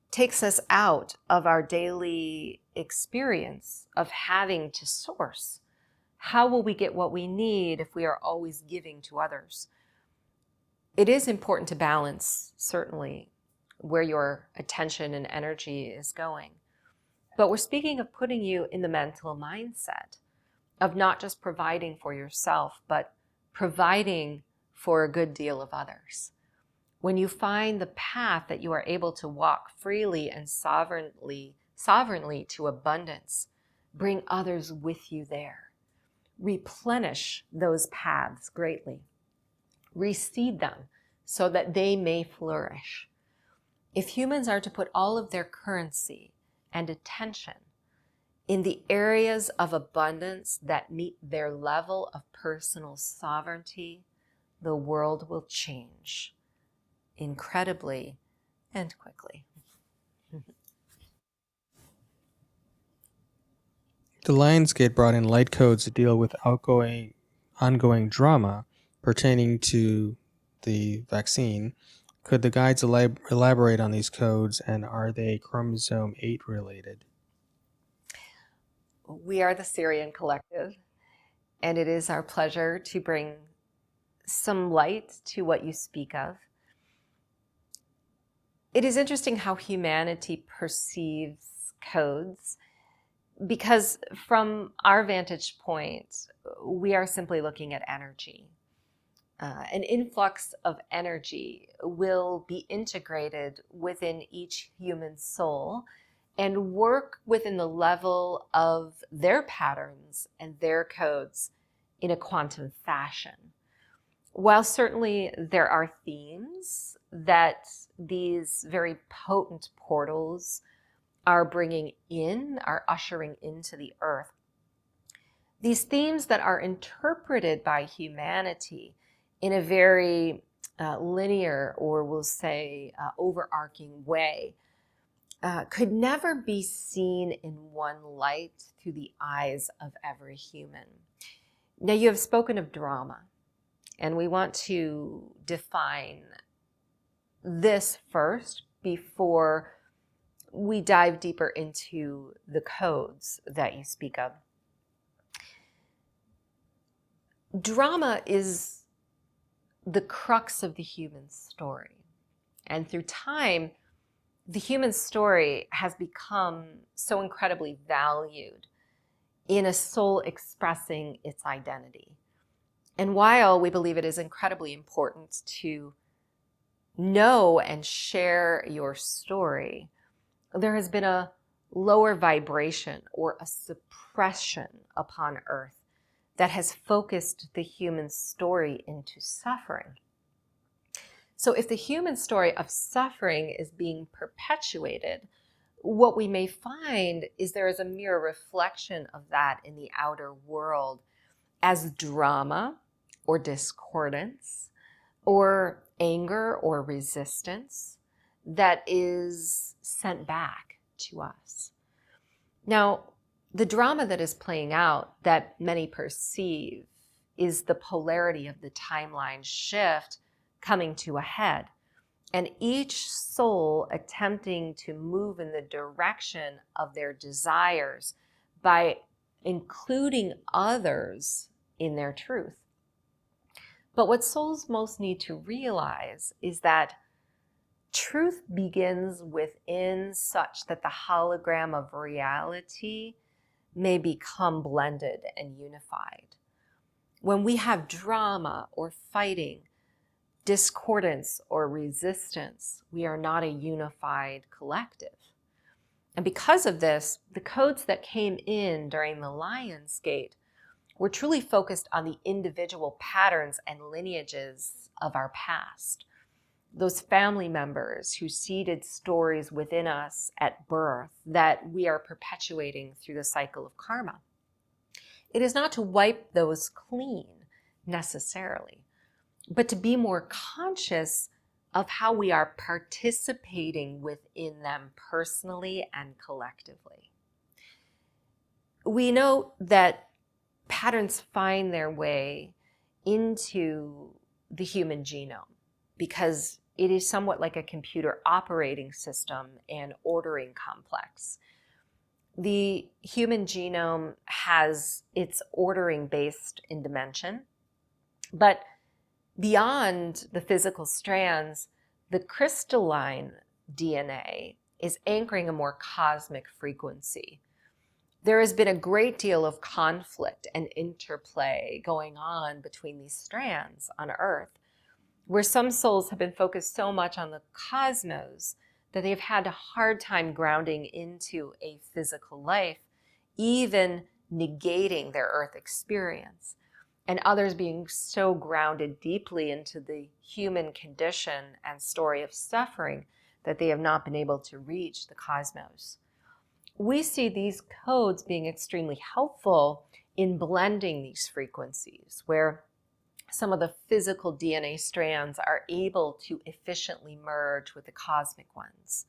takes us out of our daily experience of having to source. How will we get what we need if we are always giving to others? It is important to balance, certainly, where your attention and energy is going. But we're speaking of putting you in the mental mindset of not just providing for yourself, but providing for a good deal of others. When you find the path that you are able to walk freely and sovereignly to abundance, bring others with you there. Replenish those paths greatly. Reseed them so that they may flourish. If humans are to put all of their currency and attention in the areas of abundance that meet their level of personal sovereignty, the world will change incredibly and quickly. The Lionsgate brought in light codes to deal with ongoing drama pertaining to the vaccine. Could the guides elaborate on these codes, and are they chromosome 8 related? We are the Sirian Collective, and it is our pleasure to bring some light to what you speak of. It is interesting how humanity perceives codes, because from our vantage point, we are simply looking at energy. An influx of energy will be integrated within each human soul and work within the level of their patterns and their codes in a quantum fashion. While certainly there are themes that these very potent portals are ushering into the earth, these themes that are interpreted by humanity in a very linear, or we'll say overarching way, could never be seen in one light through the eyes of every human. Now, you have spoken of drama, and we want to define this first before we dive deeper into the codes that you speak of. Drama is the crux of the human story. And through time, the human story has become so incredibly valued in a soul expressing its identity. And while we believe it is incredibly important to know and share your story, there has been a lower vibration or a suppression upon earth that has focused the human story into suffering. So if the human story of suffering is being perpetuated, what we may find is there is a mirror reflection of that in the outer world as drama or discordance or anger or resistance that is sent back to us. Now, the drama that is playing out that many perceive is the polarity of the timeline shift coming to a head. and each soul attempting to move in the direction of their desires by including others in their truth. But what souls most need to realize is that truth begins within, such that the hologram of reality may become blended and unified. When we have drama or fighting, discordance or resistance, we are not a unified collective. And because of this, the codes that came in during the Lion's Gate were truly focused on the individual patterns and lineages of our past. Those family members who seeded stories within us at birth that we are perpetuating through the cycle of karma. It is not to wipe those clean necessarily, but to be more conscious of how we are participating within them personally and collectively. We know that patterns find their way into the human genome because it is somewhat like a computer operating system and ordering complex. The human genome has its ordering based in dimension, but beyond the physical strands, the crystalline DNA is anchoring a more cosmic frequency. There has been a great deal of conflict and interplay going on between these strands on Earth, where some souls have been focused so much on the cosmos that they've had a hard time grounding into a physical life, even negating their Earth experience. And others being so grounded deeply into the human condition and story of suffering that they have not been able to reach the cosmos. We see these codes being extremely helpful in blending these frequencies, where some of the physical DNA strands are able to efficiently merge with the cosmic ones.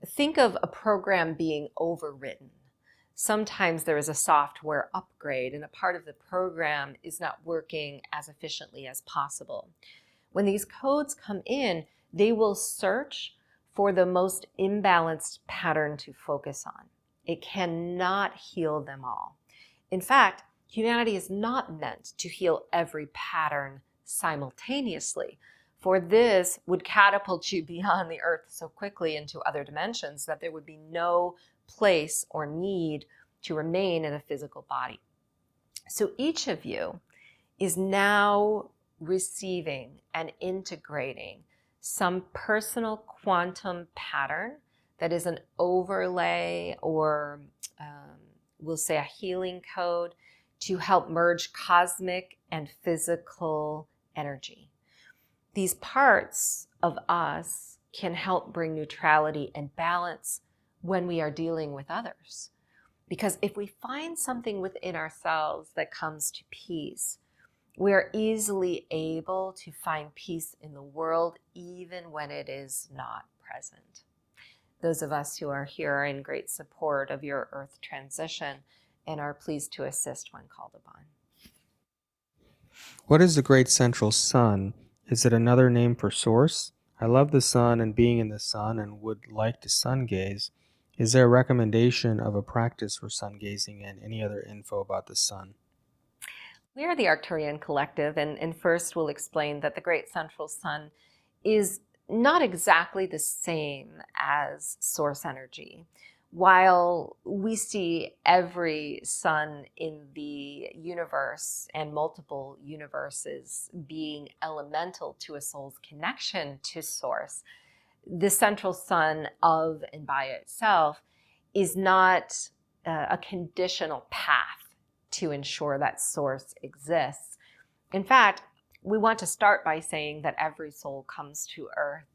Think of a program being overwritten. Sometimes there is a software upgrade and a part of the program is not working as efficiently as possible. When these codes come in, they will search for the most imbalanced pattern to focus on. It cannot heal them all. In fact, humanity is not meant to heal every pattern simultaneously, for this would catapult you beyond the earth so quickly into other dimensions that there would be no place or need to remain in a physical body. So each of you is now receiving and integrating some personal quantum pattern that is an overlay or we'll say a healing code to help merge cosmic and physical energy. These parts of us can help bring neutrality and balance when we are dealing with others. Because if we find something within ourselves that comes to peace, we are easily able to find peace in the world even when it is not present. Those of us who are here are in great support of your earth transition and are pleased to assist when called upon. What is the great central sun? Is it another name for source? I love the sun and being in the sun and would like to sun gaze. Is there a recommendation of a practice for sun gazing and any other info about the sun? We are the Arcturian collective, and first we'll explain that the great central sun is not exactly the same as source energy. While we see every sun in the universe and multiple universes being elemental to a soul's connection to source, the central sun of and by itself is not a conditional path to ensure that source exists. In fact, we want to start by saying that every soul comes to Earth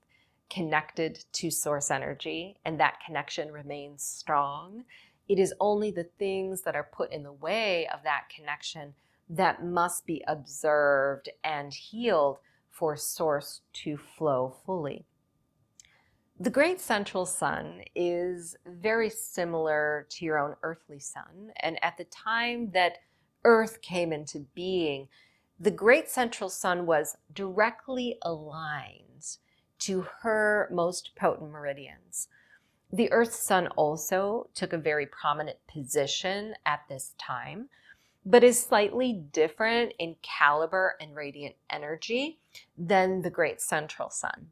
connected to source energy, and that connection remains strong. It is only the things that are put in the way of that connection that must be observed and healed for source to flow fully. The great central sun is very similar to your own earthly sun, and at the time that Earth came into being, the great central sun was directly aligned to her most potent meridians. The Earth Sun also took a very prominent position at this time, but is slightly different in caliber and radiant energy than the Great Central Sun.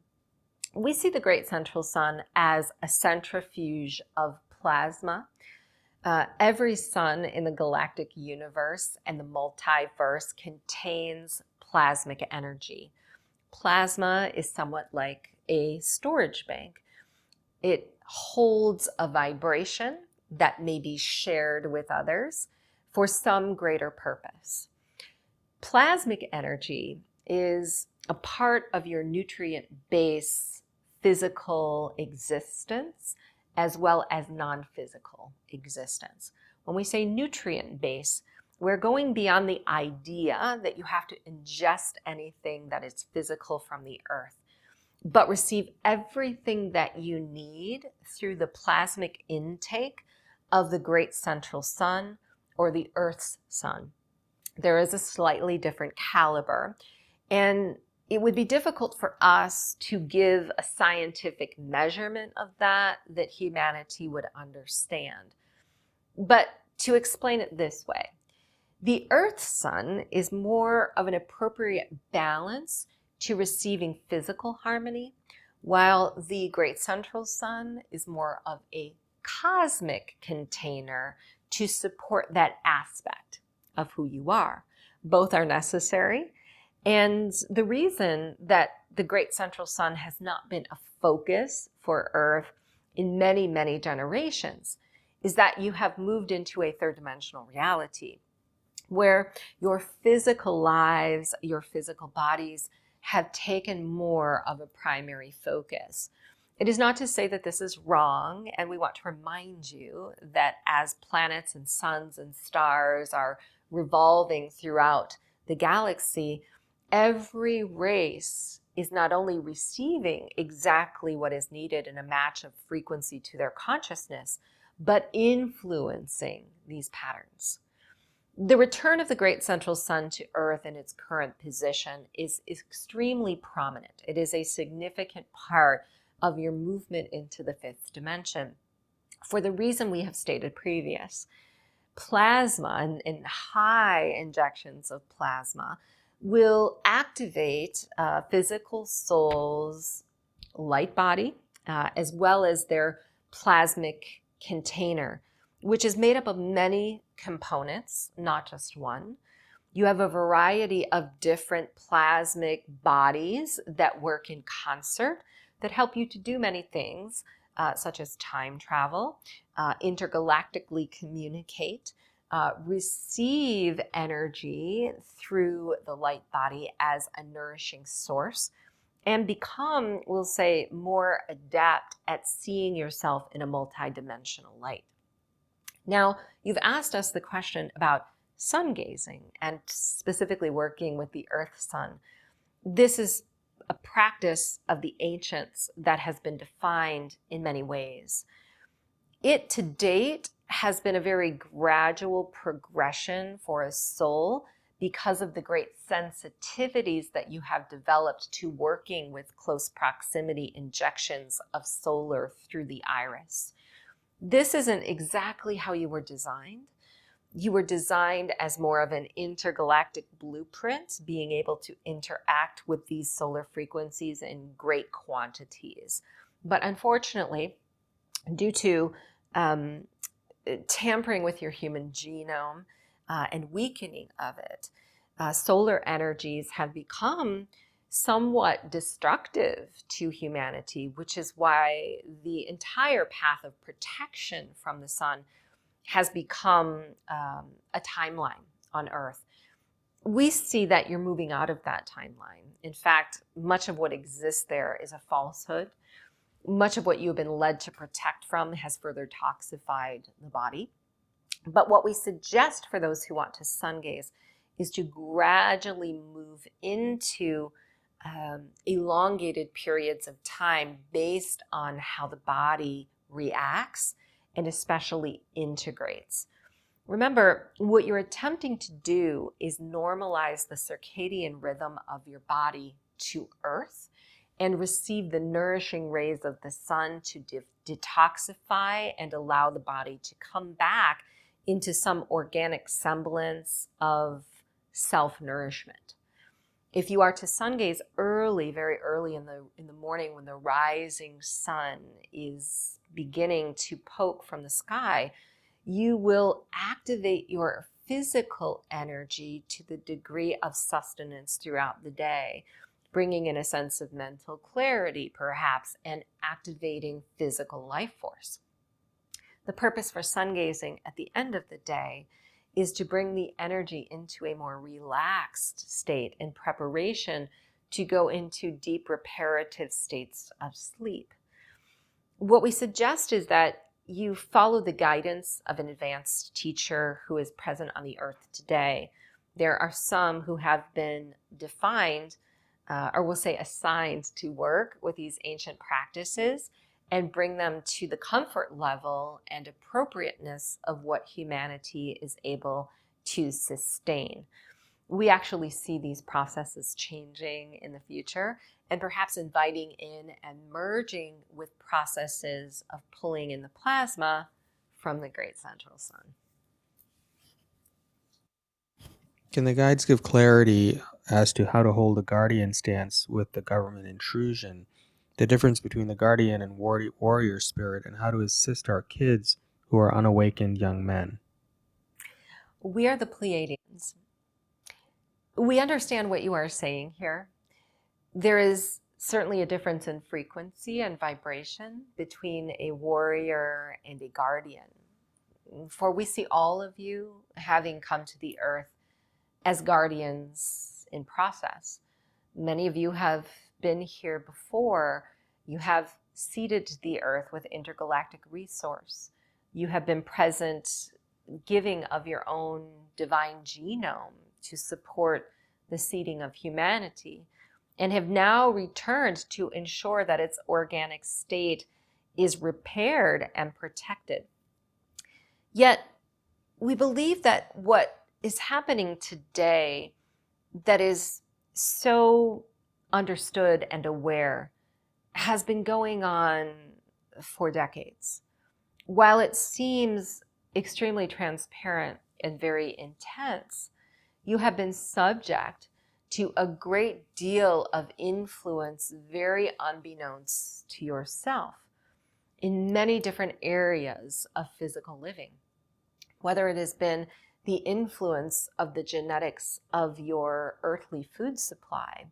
We see the Great Central Sun as a centrifuge of plasma. Every sun in the galactic universe and the multiverse contains plasmic energy. Plasma is somewhat like a storage bank. It holds a vibration that may be shared with others for some greater purpose. Plasmic energy is a part of your nutrient base physical existence as well as non-physical existence. When we say nutrient base, we're going beyond the idea that you have to ingest anything that is physical from the earth, but receive everything that you need through the plasmic intake of the Great Central Sun or the Earth's sun. There is a slightly different caliber, and it would be difficult for us to give a scientific measurement of that humanity would understand. But to explain it this way, the Earth Sun is more of an appropriate balance to receiving physical harmony, while the Great Central Sun is more of a cosmic container to support that aspect of who you are. Both are necessary. And the reason that the Great Central Sun has not been a focus for Earth in many, many generations is that you have moved into a third dimensional reality where your physical lives, your physical bodies have taken more of a primary focus. It is not to say that this is wrong, and we want to remind you that as planets and suns and stars are revolving throughout the galaxy, every race is not only receiving exactly what is needed in a match of frequency to their consciousness, but influencing these patterns. The return of the Great Central Sun to Earth in its current position is extremely prominent. It is a significant part of your movement into the fifth dimension for the reason we have stated previous. Plasma and high injections of plasma will activate physical soul's light body as well as their plasmic container, which is made up of many components, not just one. You have a variety of different plasmic bodies that work in concert that help you to do many things, such as time travel, intergalactically communicate, receive energy through the light body as a nourishing source, and become, we'll say, more adept at seeing yourself in a multidimensional light. Now, you've asked us the question about sun gazing and specifically working with the Earth Sun. This is a practice of the ancients that has been defined in many ways. It to date has been a very gradual progression for a soul because of the great sensitivities that you have developed to working with close proximity injections of solar through the iris. This isn't exactly how you were designed. You were designed as more of an intergalactic blueprint, being able to interact with these solar frequencies in great quantities. But unfortunately, due to tampering with your human genome and weakening of it, solar energies have become somewhat destructive to humanity, which is why the entire path of protection from the sun has become a timeline on Earth. We see that you're moving out of that timeline. In fact, much of what exists there is a falsehood. Much of what you've been led to protect from has further toxified the body. But what we suggest for those who want to sun gaze is to gradually move into elongated periods of time based on how the body reacts and especially integrates. Remember, what you're attempting to do is normalize the circadian rhythm of your body to Earth and receive the nourishing rays of the sun to detoxify and allow the body to come back into some organic semblance of self-nourishment. If you are to sun gaze early, very early in the morning when the rising sun is beginning to poke from the sky, you will activate your physical energy to the degree of sustenance throughout the day, bringing in a sense of mental clarity, perhaps, and activating physical life force. The purpose for sun gazing at the end of the day is to bring the energy into a more relaxed state in preparation to go into deep reparative states of sleep. What we suggest is that you follow the guidance of an advanced teacher who is present on the earth today. There are some who have been defined, or we'll say assigned to work with these ancient practices and bring them to the comfort level and appropriateness of what humanity is able to sustain. We actually see these processes changing in the future and perhaps inviting in and merging with processes of pulling in the plasma from the great central sun. Can the guides give clarity as to how to hold a guardian stance with the government intrusion, the difference between the guardian and warrior spirit, and how to assist our kids who are unawakened young men? We are the Pleiadians. We understand what you are saying here. There is certainly a difference in frequency and vibration between a warrior and a guardian. For we see all of you having come to the earth as guardians in process. Many of you have been here before. You have seeded the earth with intergalactic resource. You have been present, giving of your own divine genome to support the seeding of humanity, and have now returned to ensure that its organic state is repaired and protected. Yet, we believe that what is happening today that is so understood and aware has been going on for decades. While it seems extremely transparent and very intense, you have been subject to a great deal of influence, very unbeknownst to yourself, in many different areas of physical living. Whether it has been the influence of the genetics of your earthly food supply,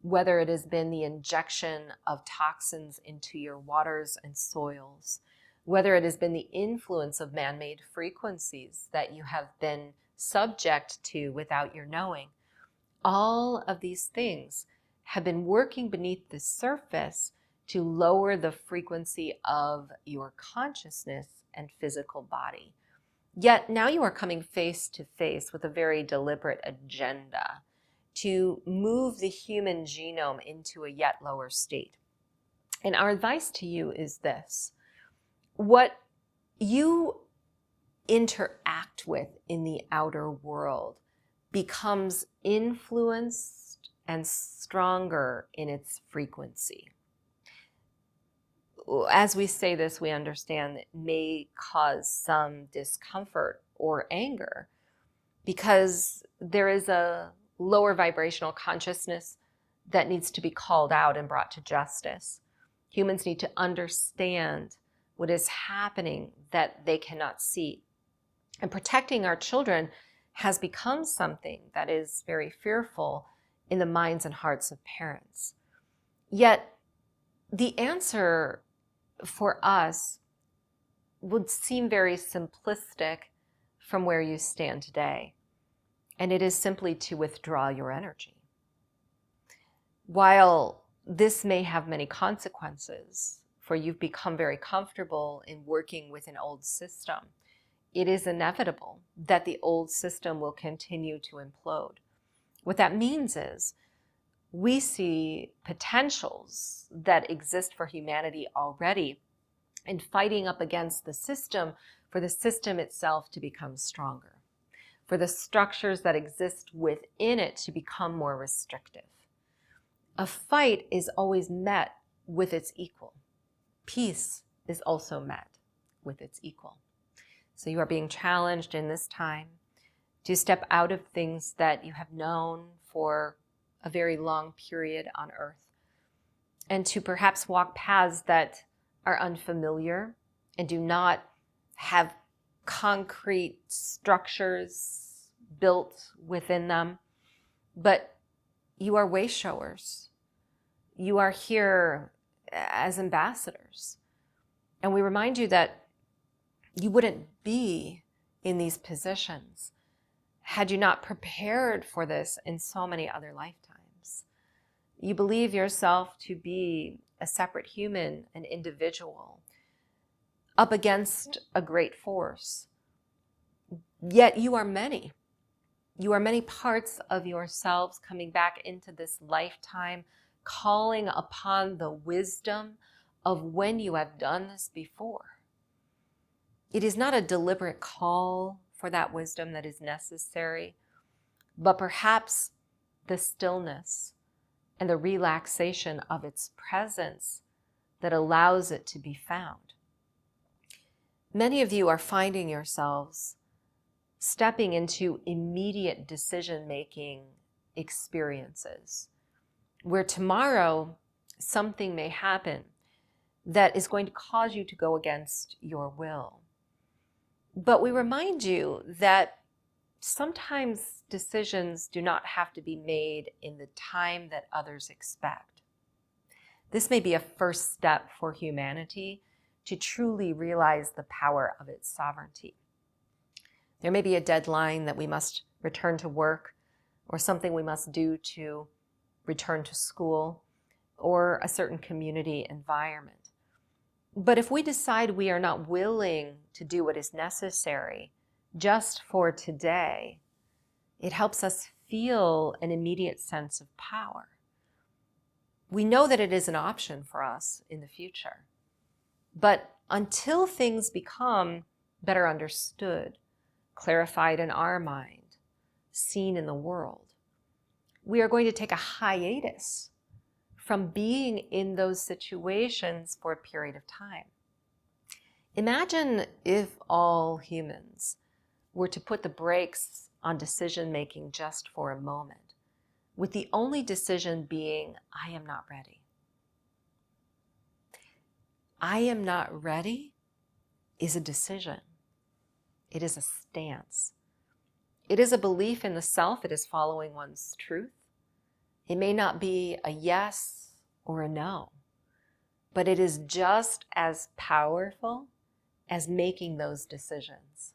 whether it has been the injection of toxins into your waters and soils, whether it has been the influence of man-made frequencies that you have been subject to without your knowing. All of these things have been working beneath the surface to lower the frequency of your consciousness and physical body. Yet now you are coming face to face with a very deliberate agenda to move the human genome into a yet lower state. And our advice to you is this: what you interact with in the outer world becomes influenced and stronger in its frequency. As we say this, we understand that it may cause some discomfort or anger because there is a lower vibrational consciousness that needs to be called out and brought to justice. Humans need to understand what is happening that they cannot see. And protecting our children has become something that is very fearful in the minds and hearts of parents. Yet the answer for us would seem very simplistic from where you stand today. And it is simply to withdraw your energy. While this may have many consequences, for you've become very comfortable in working with an old system, it is inevitable that the old system will continue to implode. What that means is we see potentials that exist for humanity already in fighting up against the system for the system itself to become stronger, for the structures that exist within it to become more restrictive. A fight is always met with its equal. Peace is also met with its equal. So you are being challenged in this time to step out of things that you have known for a very long period on earth, and to perhaps walk paths that are unfamiliar and do not have concrete structures built within them. But you are way showers. You are here as ambassadors. And we remind you that you wouldn't be in these positions had you not prepared for this in so many other lifetimes. You believe yourself to be a separate human, an individual, up against a great force. Yet you are many. You are many parts of yourselves coming back into this lifetime, calling upon the wisdom of when you have done this before. It is not a deliberate call for that wisdom that is necessary, but perhaps the stillness and the relaxation of its presence that allows it to be found. Many of you are finding yourselves stepping into immediate decision-making experiences, where tomorrow something may happen that is going to cause you to go against your will. But we remind you that sometimes decisions do not have to be made in the time that others expect. This may be a first step for humanity to truly realize the power of its sovereignty. There may be a deadline that we must return to work, or something we must do to return to school, or a certain community environment. But if we decide we are not willing to do what is necessary just for today, it helps us feel an immediate sense of power. We know that it is an option for us in the future. But until things become better understood, clarified in our mind, seen in the world, we are going to take a hiatus from being in those situations for a period of time. Imagine if all humans were to put the brakes on decision-making just for a moment, with the only decision being, I am not ready. I am not ready is a decision. It is a stance. It is a belief in the self. It is following one's truth. It may not be a yes or a no, but it is just as powerful as making those decisions.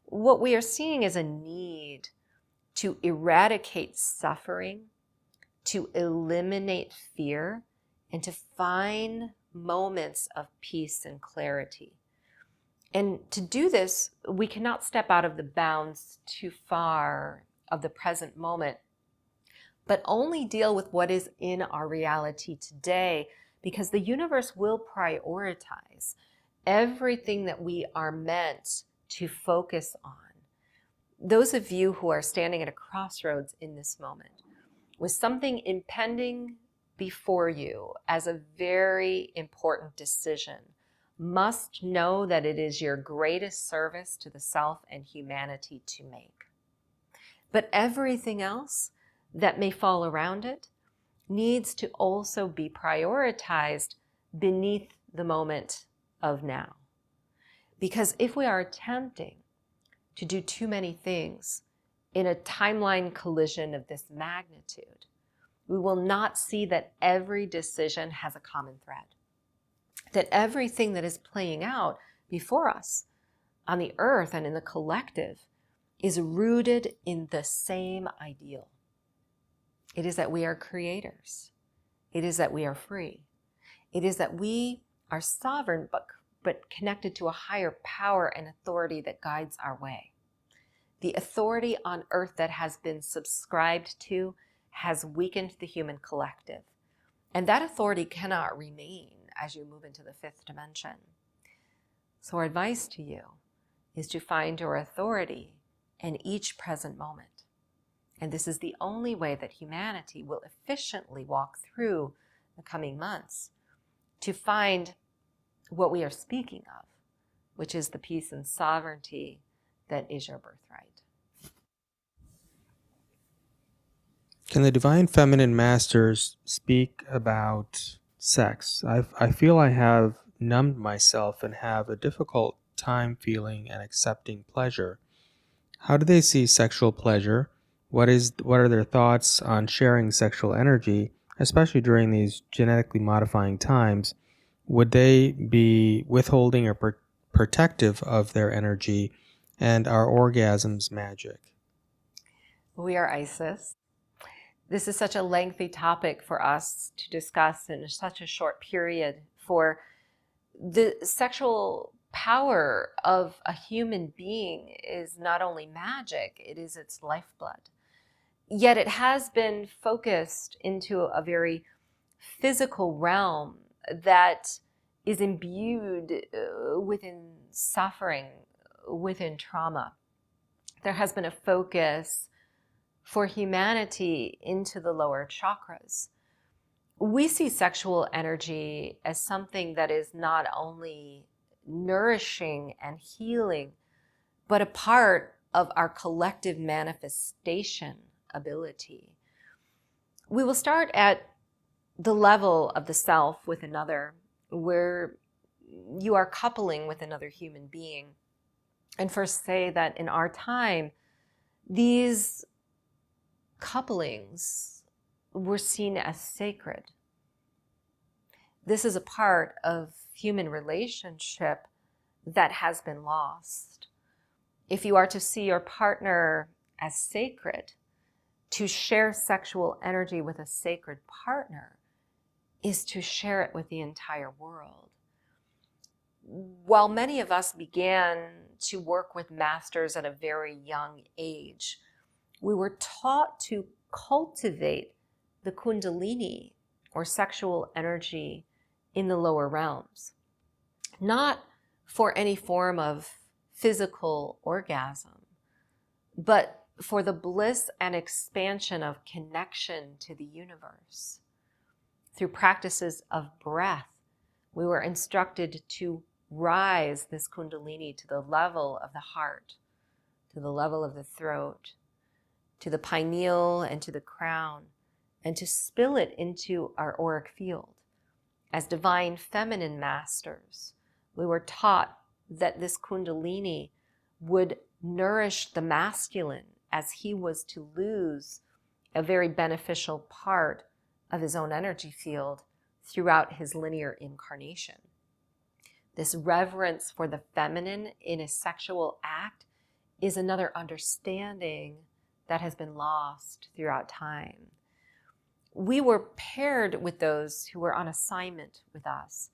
What we are seeing is a need to eradicate suffering, to eliminate fear, and to find moments of peace and clarity. And to do this, we cannot step out of the bounds too far of the present moment, but only deal with what is in our reality today, because the universe will prioritize everything that we are meant to focus on. Those of you who are standing at a crossroads in this moment, with something impending before you as a very important decision, must know that it is your greatest service to the self and humanity to make. But everything else that may fall around it needs to also be prioritized beneath the moment of now. Because if we are attempting to do too many things in a timeline collision of this magnitude, we will not see that every decision has a common thread. That everything that is playing out before us on the earth and in the collective is rooted in the same ideal. It is that we are creators. It is that we are free. It is that we are sovereign, but connected to a higher power and authority that guides our way. The authority on earth that has been subscribed to has weakened the human collective. And that authority cannot remain as you move into the fifth dimension. So our advice to you is to find your authority in each present moment, And this is the only way that humanity will efficiently walk through the coming months to find what we are speaking of, which is the peace and sovereignty that is your birthright. Can the divine feminine masters speak about sex? I feel I have numbed myself and have a difficult time feeling and accepting pleasure. How do they see sexual pleasure? What are their thoughts on sharing sexual energy, especially during these genetically modifying times? Would they be withholding or protective of their energy? And are orgasms magic? We are Isis. This is such a lengthy topic for us to discuss in such a short period. For the sexual power of a human being is not only magic, it is its lifeblood. Yet it has been focused into a very physical realm that is imbued within suffering, within trauma. There has been a focus for humanity into the lower chakras. We see sexual energy as something that is not only nourishing and healing, but a part of our collective manifestation ability. We will start at the level of the self with another, where you are coupling with another human being. And first say that in our time, these couplings were seen as sacred. This is a part of human relationship that has been lost. If you are to see your partner as sacred, to share sexual energy with a sacred partner is to share it with the entire world. While many of us began to work with masters at a very young age, we were taught to cultivate the kundalini, or sexual energy, in the lower realms, not for any form of physical orgasm, but for the bliss and expansion of connection to the universe. Through practices of breath, we were instructed to rise this kundalini to the level of the heart, to the level of the throat, to the pineal and to the crown, and to spill it into our auric field. As divine feminine masters, we were taught that this kundalini would nourish the masculine as he was to lose a very beneficial part of his own energy field throughout his linear incarnation. This reverence for the feminine in a sexual act is another understanding that has been lost throughout time. We were paired with those who were on assignment with us,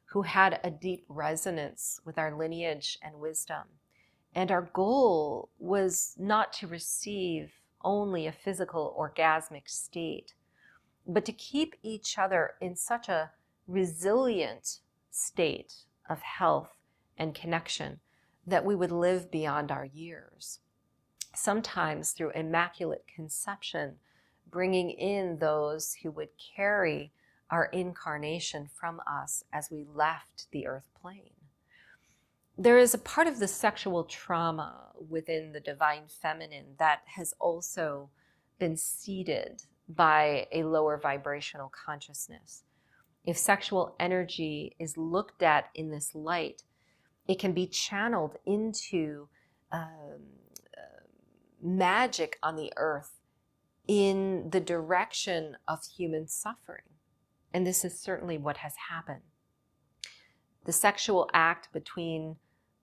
who had a deep resonance with our lineage and wisdom. And our goal was not to receive only a physical orgasmic state, but to keep each other in such a resilient state of health and connection that we would live beyond our years. Sometimes through immaculate conception, bringing in those who would carry our incarnation from us as we left the earth plane. There is a part of the sexual trauma within the divine feminine that has also been seeded by a lower vibrational consciousness. If sexual energy is looked at in this light, it can be channeled into magic on the earth in the direction of human suffering. And this is certainly what has happened. The sexual act between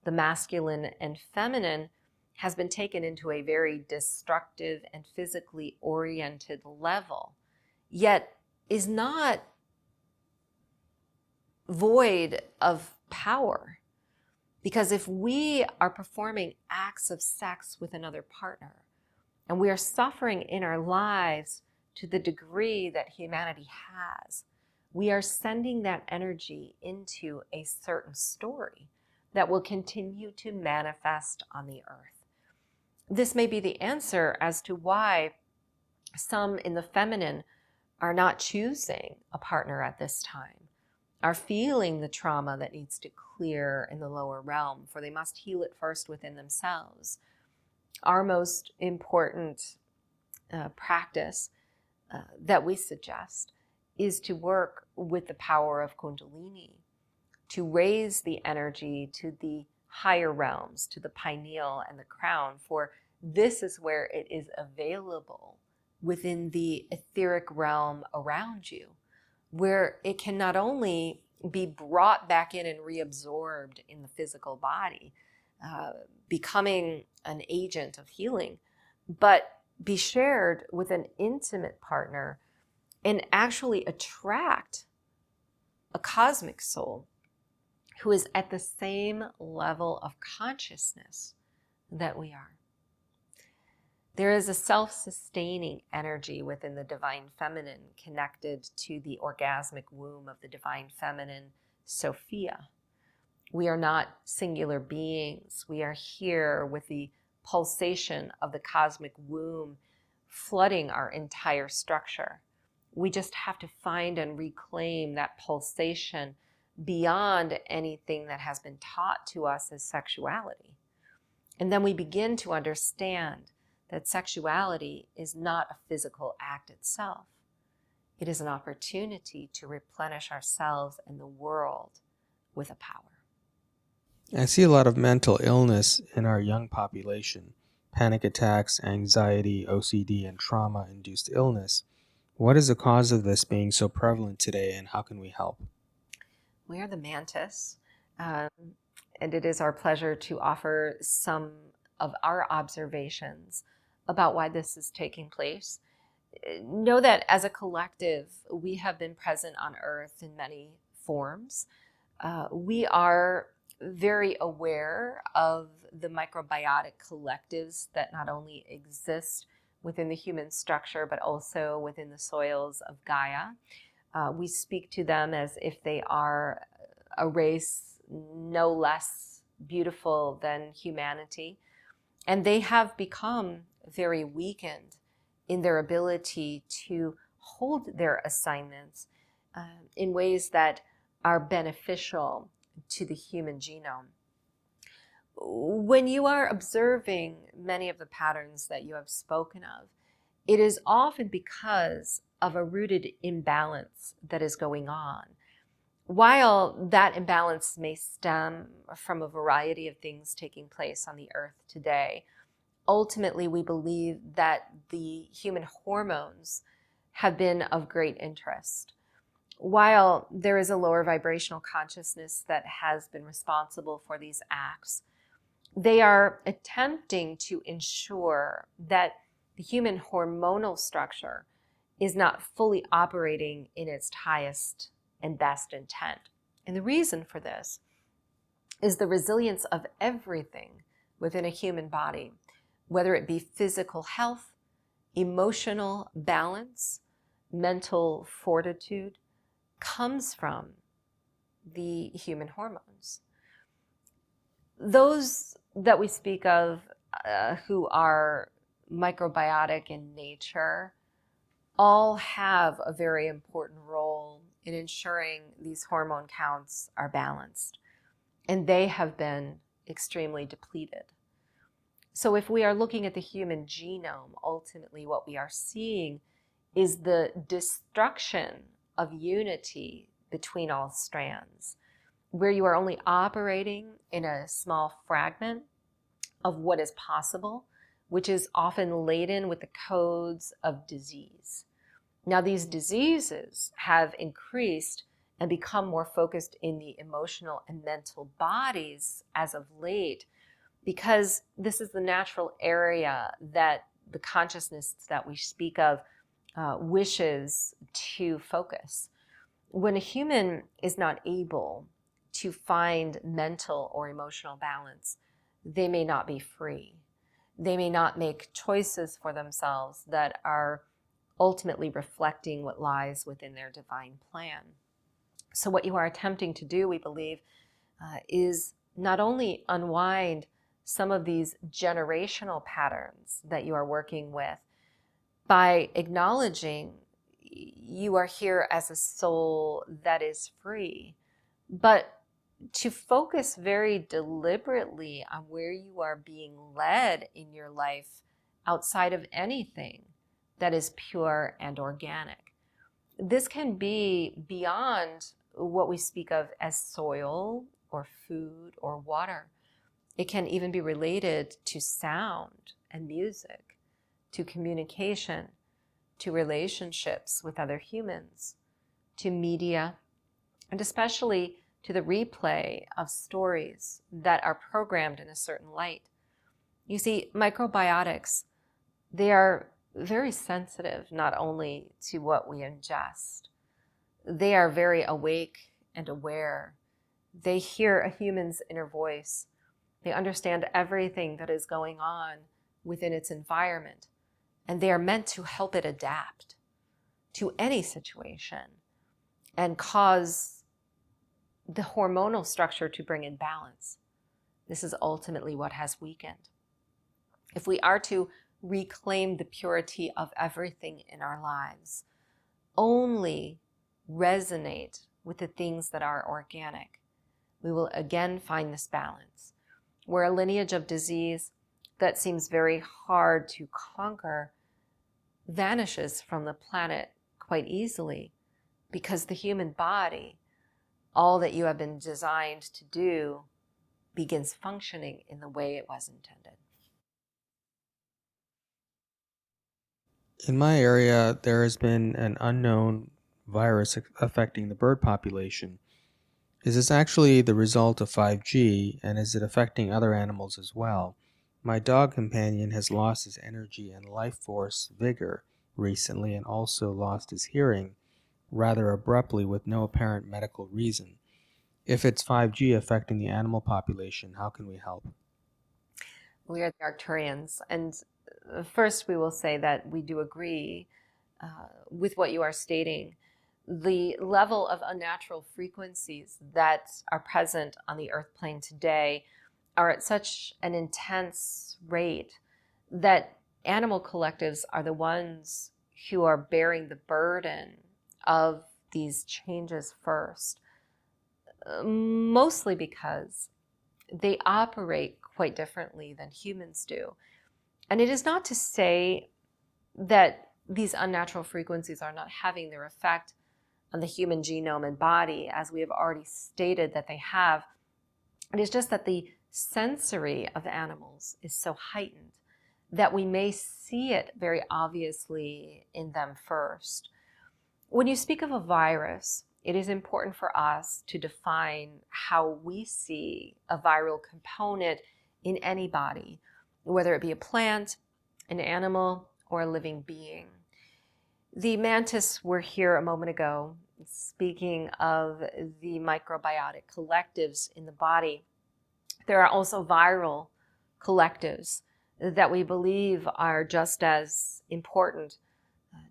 the masculine and feminine has been taken into a very destructive and physically oriented level, yet is not void of power. Because if we are performing acts of sex with another partner, and we are suffering in our lives to the degree that humanity has, we are sending that energy into a certain story that will continue to manifest on the earth. This may be the answer as to why Some in the feminine are not choosing a partner at this time, are feeling the trauma that needs to clear in the lower realm, for they must heal it first within themselves. Our most important practice that we suggest is to work with the power of Kundalini, to raise the energy to the higher realms, to the pineal and the crown, for this is where it is available within the etheric realm around you, where it can not only be brought back in and reabsorbed in the physical body, becoming an agent of healing, but be shared with an intimate partner and actually attract a cosmic soul who is at the same level of consciousness that we are. There is a self-sustaining energy within the divine feminine connected to the orgasmic womb of the divine feminine, Sophia. We are not singular beings. We are here with the pulsation of the cosmic womb flooding our entire structure. We just have to find and reclaim that pulsation beyond anything that has been taught to us as sexuality. And then we begin to understand that sexuality is not a physical act itself. It is an opportunity to replenish ourselves and the world with a power. I see a lot of mental illness in our young population. Panic attacks, anxiety, OCD, and trauma-induced illness. What is the cause of this being so prevalent today, and how can we help? We are the Mantis, and it is our pleasure to offer some of our observations about why this is taking place. Know that as a collective, we have been present on Earth in many forms. We are very aware of the microbiotic collectives that not only exist within the human structure, but also within the soils of Gaia. We speak to them as if they are a race no less beautiful than humanity. And they have become very weakened in their ability to hold their assignments in ways that are beneficial to the human genome. When you are observing many of the patterns that you have spoken of, it is often because of a rooted imbalance that is going on. While that imbalance may stem from a variety of things taking place on the earth today, ultimately we believe that the human hormones have been of great interest. While there is a lower vibrational consciousness that has been responsible for these acts, they are attempting to ensure that the human hormonal structure is not fully operating in its highest and best intent. And the reason for this is the resilience of everything within a human body, whether it be physical health, emotional balance, mental fortitude, comes from the human hormones. Those that we speak of who are microbiotic in nature all have a very important role in ensuring these hormone counts are balanced, and they have been extremely depleted. So if we are looking at the human genome, ultimately what we are seeing is the destruction of unity between all strands, where you are only operating in a small fragment of what is possible, which is often laden with the codes of disease. Now, these diseases have increased and become more focused in the emotional and mental bodies as of late, because this is the natural area that the consciousness that we speak of wishes to focus. When a human is not able to find mental or emotional balance, they may not be free. They may not make choices for themselves that are ultimately reflecting what lies within their divine plan. So what you are attempting to do, we believe, is not only unwind some of these generational patterns that you are working with, by acknowledging you are here as a soul that is free, but to focus very deliberately on where you are being led in your life outside of anything that is pure and organic. This can be beyond what we speak of as soil or food or water. It can even be related to sound and music, to communication, to relationships with other humans, to media, and especially to the replay of stories that are programmed in a certain light. You see, microbiotics, they are very sensitive not only to what we ingest, they are very awake and aware. They hear a human's inner voice. They understand everything that is going on within its environment, and they are meant to help it adapt to any situation and cause the hormonal structure to bring in balance. This is ultimately what has weakened. If we are to reclaim the purity of everything in our lives, only resonate with the things that are organic, we will again find this balance, where a lineage of disease that seems very hard to conquer vanishes from the planet quite easily, because the human body, all that you have been designed to do, begins functioning in the way it was intended. In my area, there has been an unknown virus affecting the bird population. Is this actually the result of 5G, and is it affecting other animals as well? My dog companion has lost his energy and life force vigor recently and also lost his hearing rather abruptly with no apparent medical reason. If it's 5G affecting the animal population, how can we help? We are the Arcturians, and first we will say that we do agree with what you are stating. The level of unnatural frequencies that are present on the earth plane today are at such an intense rate that animal collectives are the ones who are bearing the burden of these changes first, mostly because they operate quite differently than humans do. And it is not to say that these unnatural frequencies are not having their effect on the human genome and body, as we have already stated that they have. It is just that the sensory of animals is so heightened that we may see it very obviously in them first. When you speak of a virus, it is important for us to define how we see a viral component in any body, whether it be a plant, an animal, or a living being. The Mantis were here a moment ago, speaking of the microbiotic collectives in the body. There are also viral collectives that we believe are just as important,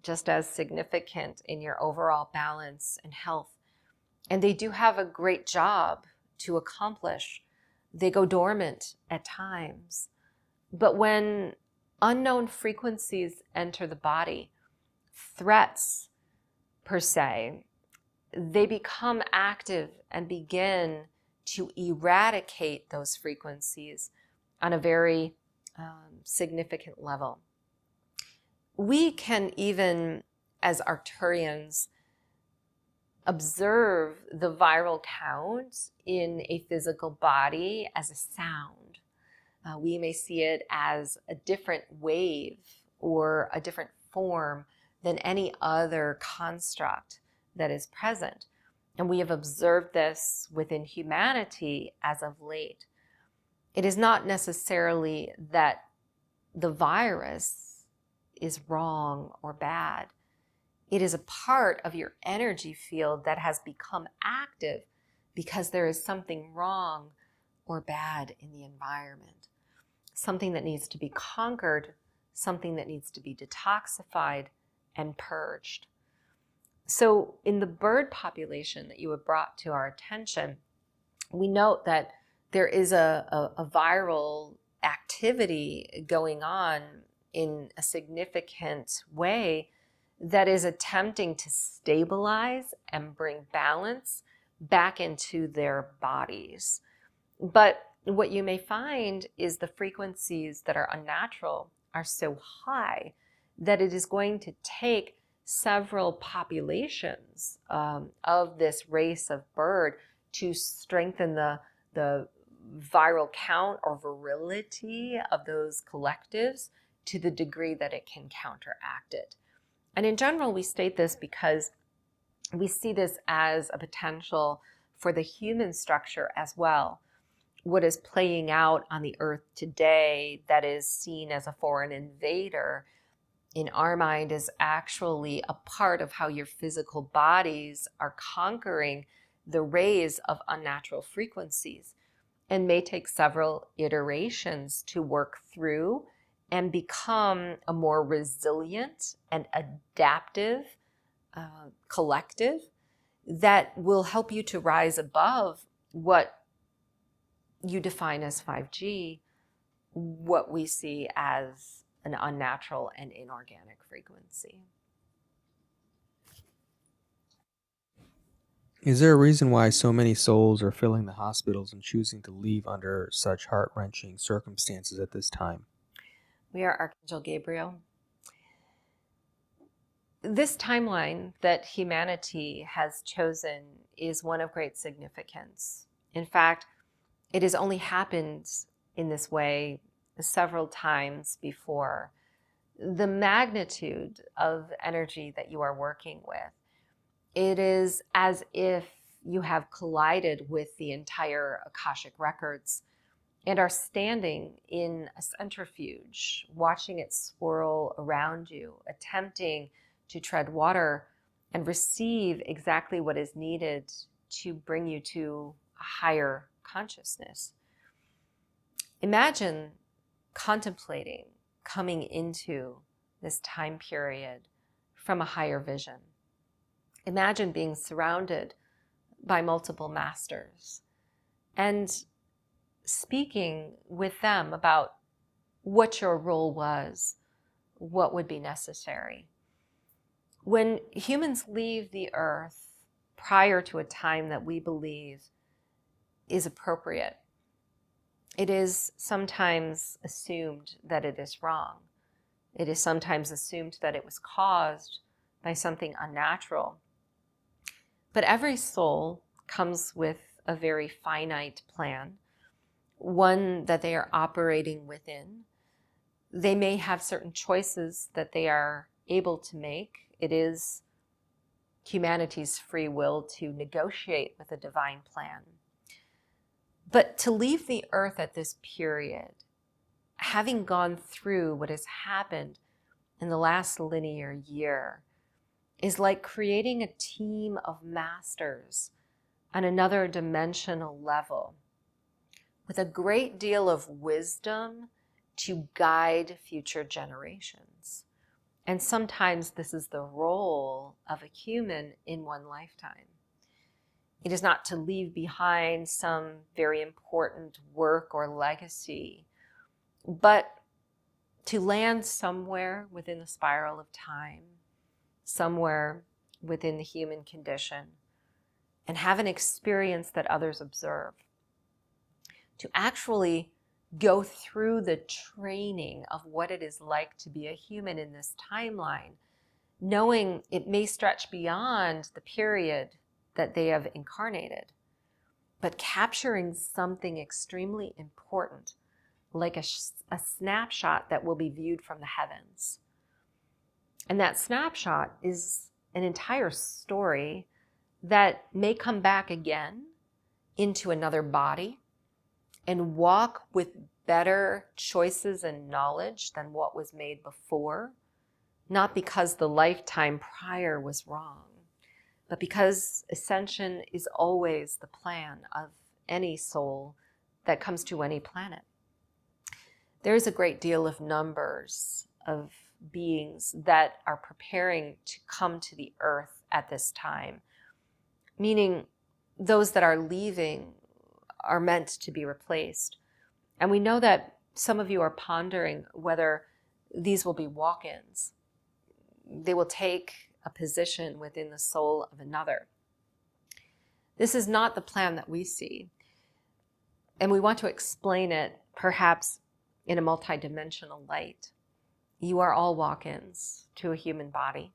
just as significant in your overall balance and health. And they do have a great job to accomplish. They go dormant at times. But when unknown frequencies enter the body, threats per se, they become active and begin to eradicate those frequencies on a very significant level. We can even, as Arcturians, observe the viral count in a physical body as a sound. We may see it as a different wave or a different form than any other construct that is present. And we have observed this within humanity as of late. It is not necessarily that the virus is wrong or bad. It is a part of your energy field that has become active because there is something wrong or bad in the environment. Something that needs to be conquered, something that needs to be detoxified and purged. So in the bird population that you have brought to our attention, we note that there is a viral activity going on in a significant way that is attempting to stabilize and bring balance back into their bodies. But what you may find is the frequencies that are unnatural are so high that it is going to take several populations of this race of bird to strengthen the viral count or virility of those collectives to the degree that it can counteract it. And in general, we state this because we see this as a potential for the human structure as well. What is playing out on the earth today that is seen as a foreign invader in our mind is actually a part of how your physical bodies are conquering the rays of unnatural frequencies, and may take several iterations to work through and become a more resilient and adaptive collective that will help you to rise above what you define as 5G, what we see as an unnatural and inorganic frequency. Is there a reason why so many souls are filling the hospitals and choosing to leave under such heart-wrenching circumstances at this time? We are Archangel Gabriel. This timeline that humanity has chosen is one of great significance. In fact, it has only happened in this way several times before. The magnitude of energy that you are working with, it is as if you have collided with the entire Akashic records and are standing in a centrifuge, watching it swirl around you, attempting to tread water and receive exactly what is needed to bring you to a higher consciousness. Imagine contemplating coming into this time period from a higher vision. Imagine being surrounded by multiple masters and speaking with them about what your role was, what would be necessary. When humans leave the earth prior to a time that we believe is appropriate, it is sometimes assumed that it is wrong. It is sometimes assumed that it was caused by something unnatural. But every soul comes with a very finite plan, one that they are operating within. They may have certain choices that they are able to make. It is humanity's free will to negotiate with a divine plan. But to leave the earth at this period, having gone through what has happened in the last linear year, is like creating a team of masters on another dimensional level with a great deal of wisdom to guide future generations. And sometimes this is the role of a human in one lifetime. It is not to leave behind some very important work or legacy, but to land somewhere within the spiral of time, somewhere within the human condition, and have an experience that others observe. To actually go through the training of what it is like to be a human in this timeline, knowing it may stretch beyond the period that they have incarnated, but capturing something extremely important, like a snapshot that will be viewed from the heavens. And that snapshot is an entire story that may come back again into another body and walk with better choices and knowledge than what was made before, not because the lifetime prior was wrong, but because ascension is always the plan of any soul that comes to any planet. There's a great deal of numbers of beings that are preparing to come to the earth at this time, meaning those that are leaving are meant to be replaced. And we know that some of you are pondering whether these will be walk-ins. They will take a position within the soul of another. This is not the plan that we see. And we want to explain it perhaps in a multidimensional light. You are all walk-ins to a human body.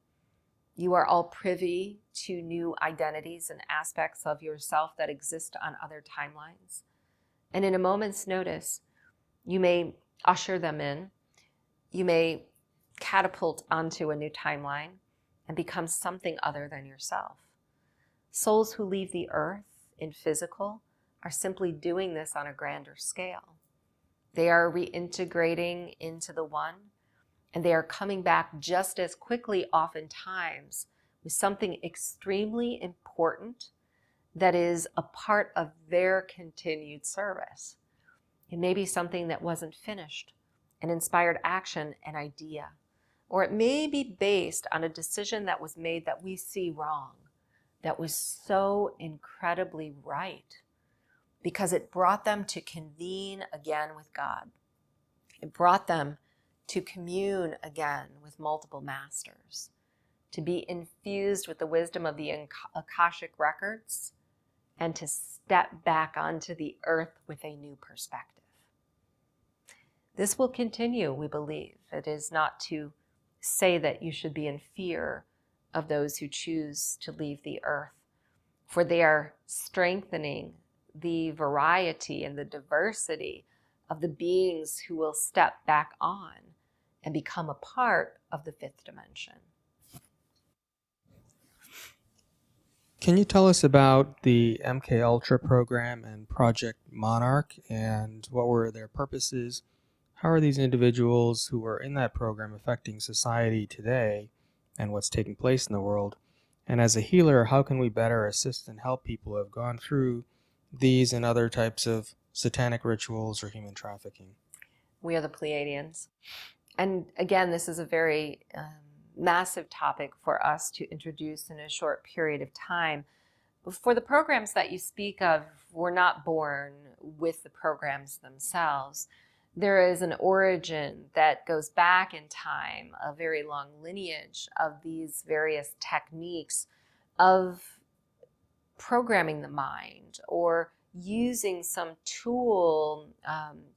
You are all privy to new identities and aspects of yourself that exist on other timelines. And in a moment's notice, you may usher them in. You may catapult onto a new timeline and become something other than yourself. Souls who leave the earth in physical are simply doing this on a grander scale. They are reintegrating into the one, and they are coming back just as quickly, oftentimes, with something extremely important that is a part of their continued service. It may be something that wasn't finished, an inspired action, an idea, or it may be based on a decision that was made that we see wrong, that was so incredibly right, because it brought them to convene again with God. It brought them to commune again with multiple masters, to be infused with the wisdom of the Akashic records, and to step back onto the earth with a new perspective. This will continue, we believe. It is not to say that you should be in fear of those who choose to leave the earth, for they are strengthening the variety and the diversity of the beings who will step back on and become a part of the fifth dimension. Can you tell us about the MK Ultra program and Project Monarch, and what were their purposes? How are these individuals who are in that program affecting society today and what's taking place in the world? And as a healer, how can we better assist and help people who have gone through these and other types of satanic rituals or human trafficking? We are the Pleiadians. And again, this is a very massive topic for us to introduce in a short period of time. For the programs that you speak of, were not born with the programs themselves. There is an origin that goes back in time, a very long lineage of these various techniques of programming the mind or using some tool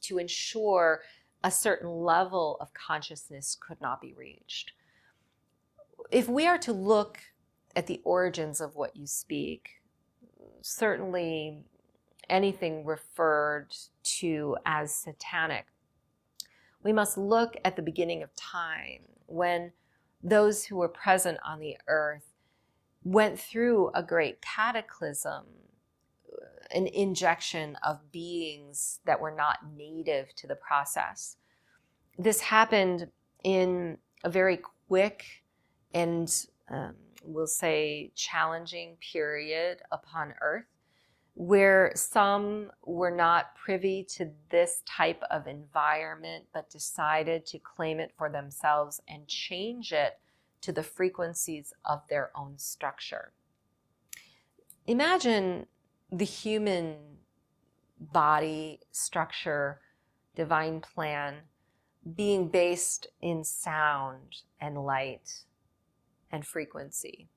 to ensure a certain level of consciousness could not be reached. If we are to look at the origins of what you speak, certainly anything referred to as satanic, we must look at the beginning of time when those who were present on the earth went through a great cataclysm, an injection of beings that were not native to the process. This happened in a very quick and we'll say challenging period upon Earth, where some were not privy to this type of environment but decided to claim it for themselves and change it to the frequencies of their own structure. Imagine the human body structure, divine plan, being based in sound and light and frequency.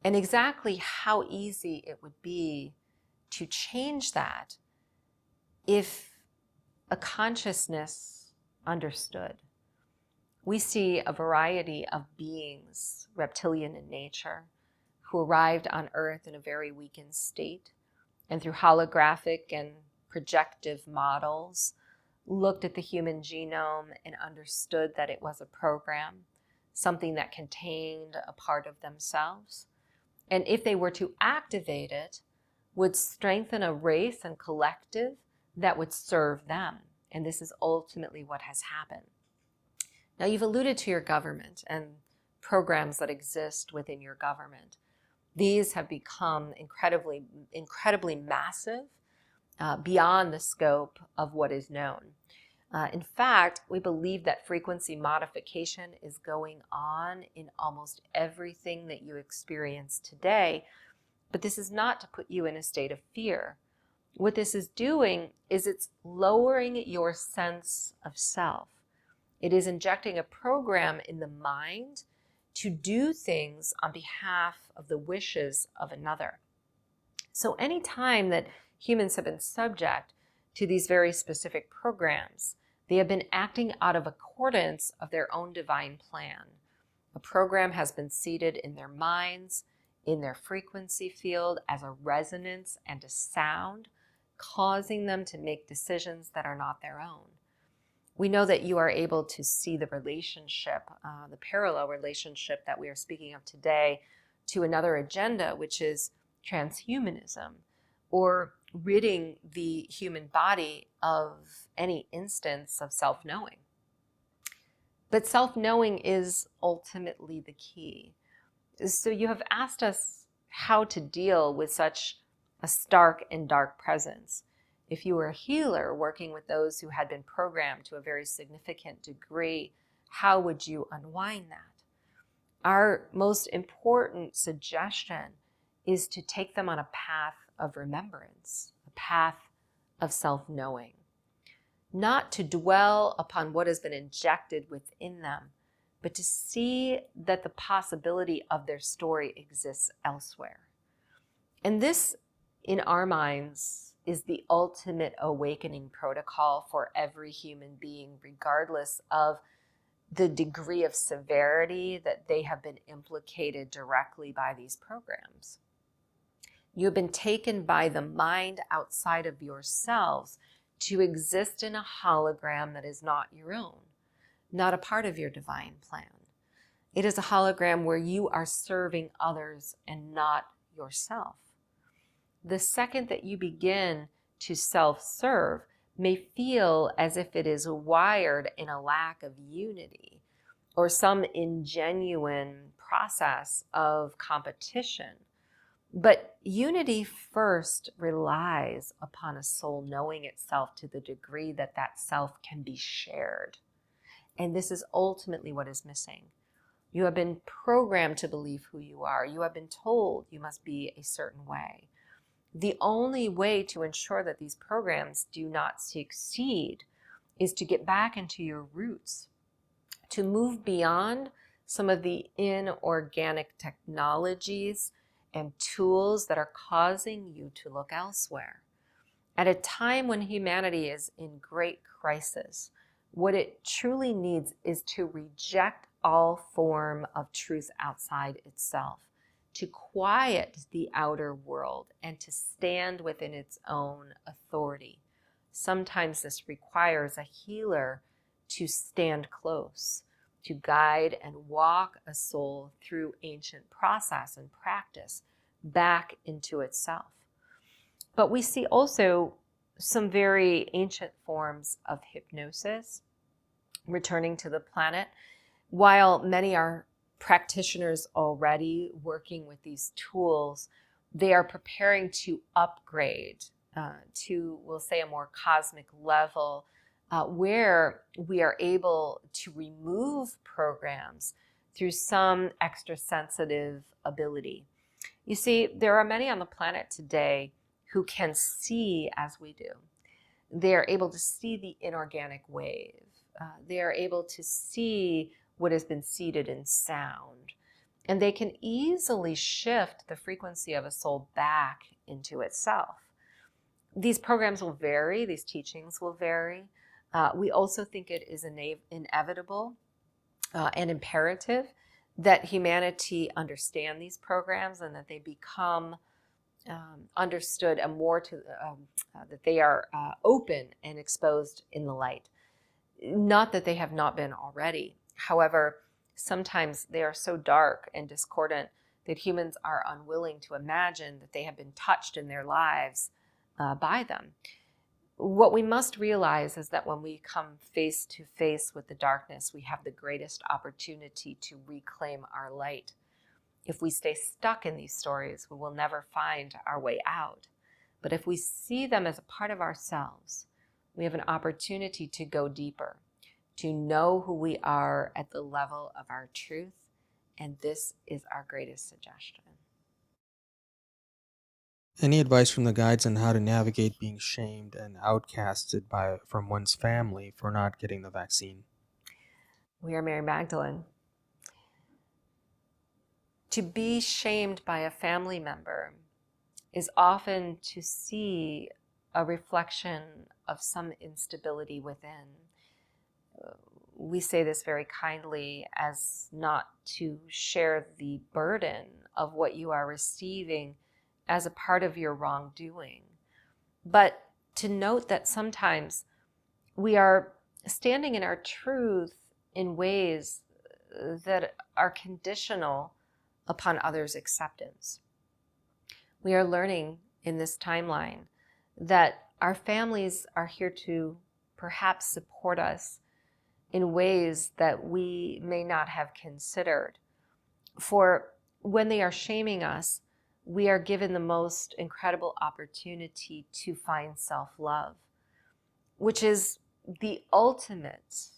And exactly how easy it would be to change that if a consciousness understood. We see a variety of beings, reptilian in nature, who arrived on Earth in a very weakened state, and through holographic and projective models, looked at the human genome and understood that it was a program, something that contained a part of themselves. And if they were to activate it, would strengthen a race and collective that would serve them. And this is ultimately what has happened. Now, you've alluded to your government and programs that exist within your government. These have become incredibly massive, beyond the scope of what is known. In fact, we believe that frequency modification is going on in almost everything that you experience today, but this is not to put you in a state of fear. What this is doing is it's lowering your sense of self. It is injecting a program in the mind to do things on behalf of the wishes of another. So any time that humans have been subject to these very specific programs, they have been acting out of accordance of their own divine plan. A program has been seated in their minds, in their frequency field as a resonance and a sound, causing them to make decisions that are not their own. We know that you are able to see the relationship, the parallel relationship that we are speaking of today, to another agenda, which is transhumanism, or ridding the human body of any instance of self-knowing. But self-knowing is ultimately the key. So you have asked us how to deal with such a stark and dark presence. If you were a healer working with those who had been programmed to a very significant degree, how would you unwind that? Our most important suggestion is to take them on a path of remembrance, a path of self-knowing. Not to dwell upon what has been injected within them, but to see that the possibility of their story exists elsewhere. And this, in our minds, is the ultimate awakening protocol for every human being, regardless of the degree of severity that they have been implicated directly by these programs. You have been taken by the mind outside of yourselves to exist in a hologram that is not your own, not a part of your divine plan. It is a hologram where you are serving others and not yourself. The second that you begin to self-serve may feel as if it is wired in a lack of unity or some ingenuine process of competition. But unity first relies upon a soul knowing itself to the degree that that self can be shared. And this is ultimately what is missing. You have been programmed to believe who you are. You have been told you must be a certain way. The only way to ensure that these programs do not succeed is to get back into your roots, to move beyond some of the inorganic technologies and tools that are causing you to look elsewhere. At a time when humanity is in great crisis, what it truly needs is to reject all form of truth outside itself, to quiet the outer world and to stand within its own authority. Sometimes this requires a healer to stand close, to guide and walk a soul through ancient process and practice back into itself. But we see also some very ancient forms of hypnosis returning to the planet. While many are practitioners already working with these tools, they are preparing to upgrade to, we'll say, a more cosmic level where we are able to remove programs through some extra sensitive ability. You see, there are many on the planet today who can see as we do. They are able to see the inorganic wave. They are able to see what has been seeded in sound. And they can easily shift the frequency of a soul back into itself. These programs will vary, these teachings will vary. We also think it is inevitable and imperative that humanity understand these programs and that they become understood and more to that they are open and exposed in the light. Not that they have not been already. However, sometimes they are so dark and discordant that humans are unwilling to imagine that they have been touched in their lives by them. What we must realize is that when we come face to face with the darkness, we have the greatest opportunity to reclaim our light. If we stay stuck in these stories, we will never find our way out. But if we see them as a part of ourselves, we have an opportunity to go deeper, to know who we are at the level of our truth. And this is our greatest suggestion. Any advice from the guides on how to navigate being shamed and outcasted from one's family for not getting the vaccine? We are Mary Magdalene. To be shamed by a family member is often to see a reflection of some instability within. We say this very kindly as not to share the burden of what you are receiving as a part of your wrongdoing, but to note that sometimes we are standing in our truth in ways that are conditional upon others' acceptance. We are learning in this timeline that our families are here to perhaps support us in ways that we may not have considered. For when they are shaming us, we are given the most incredible opportunity to find self-love, which is the ultimate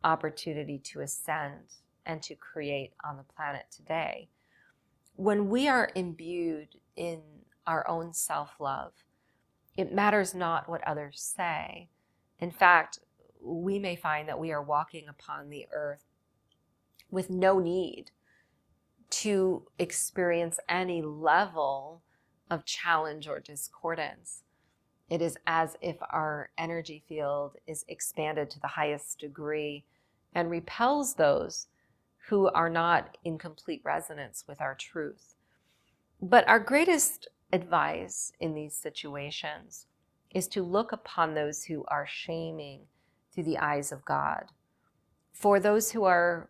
opportunity to ascend and to create on the planet today. When we are imbued in our own self-love, it matters not what others say. In fact, we may find that we are walking upon the earth with no need to experience any level of challenge or discordance. It is as if our energy field is expanded to the highest degree and repels those who are not in complete resonance with our truth. But our greatest advice in these situations is to look upon those who are shaming through the eyes of God. For those who are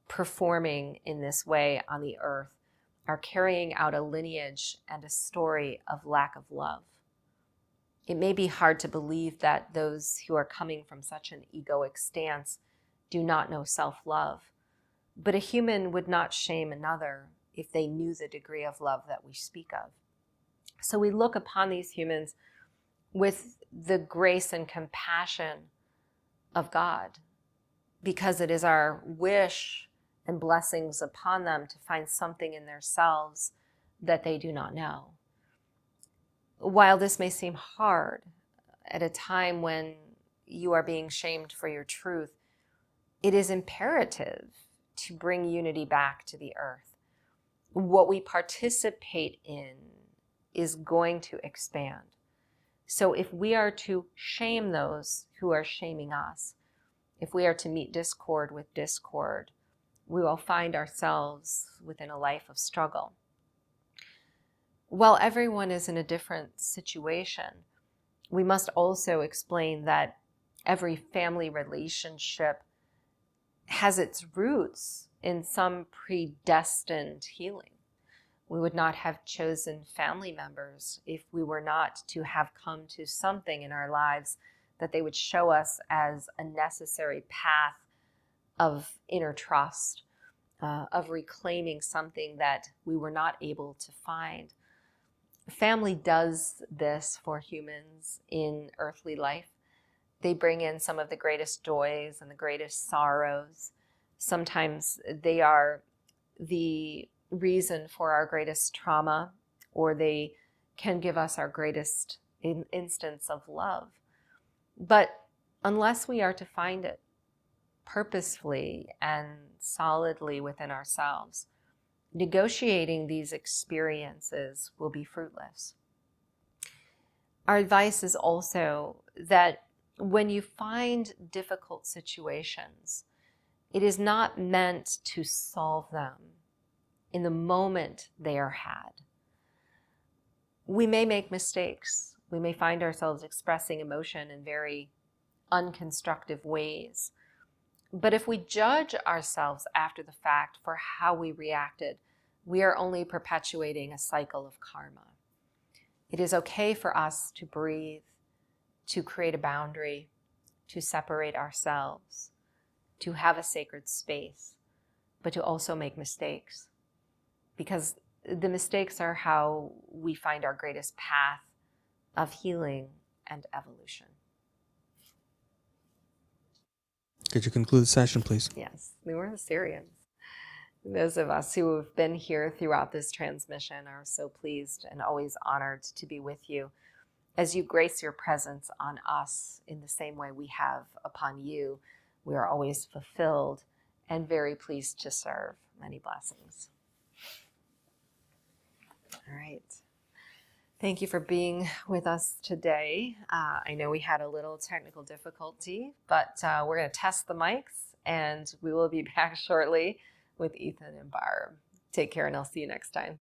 performing in this way on the earth are carrying out a lineage and a story of lack of love. It may be hard to believe that those who are coming from such an egoic stance do not know self-love, but a human would not shame another if they knew the degree of love that we speak of. So we look upon these humans with the grace and compassion of God, because it is our wish and blessings upon them to find something in themselves that they do not know. While this may seem hard at a time when you are being shamed for your truth, it is imperative to bring unity back to the earth. What we participate in is going to expand. So if we are to shame those who are shaming us, if we are to meet discord with discord, we will find ourselves within a life of struggle. While everyone is in a different situation, we must also explain that every family relationship has its roots in some predestined healing. We would not have chosen family members if we were not to have come to something in our lives that they would show us as a necessary path of inner trust, of reclaiming something that we were not able to find. Family does this for humans in earthly life. They bring in some of the greatest joys and the greatest sorrows. Sometimes they are the reason for our greatest trauma, or they can give us our greatest instance of love. But unless we are to find it purposefully and solidly within ourselves, negotiating these experiences will be fruitless. Our advice is also that when you find difficult situations, it is not meant to solve them in the moment they are had. We may make mistakes. We may find ourselves expressing emotion in very unconstructive ways. But if we judge ourselves after the fact for how we reacted, we are only perpetuating a cycle of karma. It is okay for us to breathe, to create a boundary, to separate ourselves, to have a sacred space, but to also make mistakes. Because the mistakes are how we find our greatest path of healing and evolution. Could you conclude the session, please? Yes, we were the Sirians. Those of us who have been here throughout this transmission are so pleased and always honored to be with you as you grace your presence on us in the same way we have upon you. We are always fulfilled and very pleased to serve. Many blessings. All right. Thank you for being with us today. I know we had a little technical difficulty, but we're going to test the mics, and we will be back shortly with Ethan and Barb. Take care, and I'll see you next time.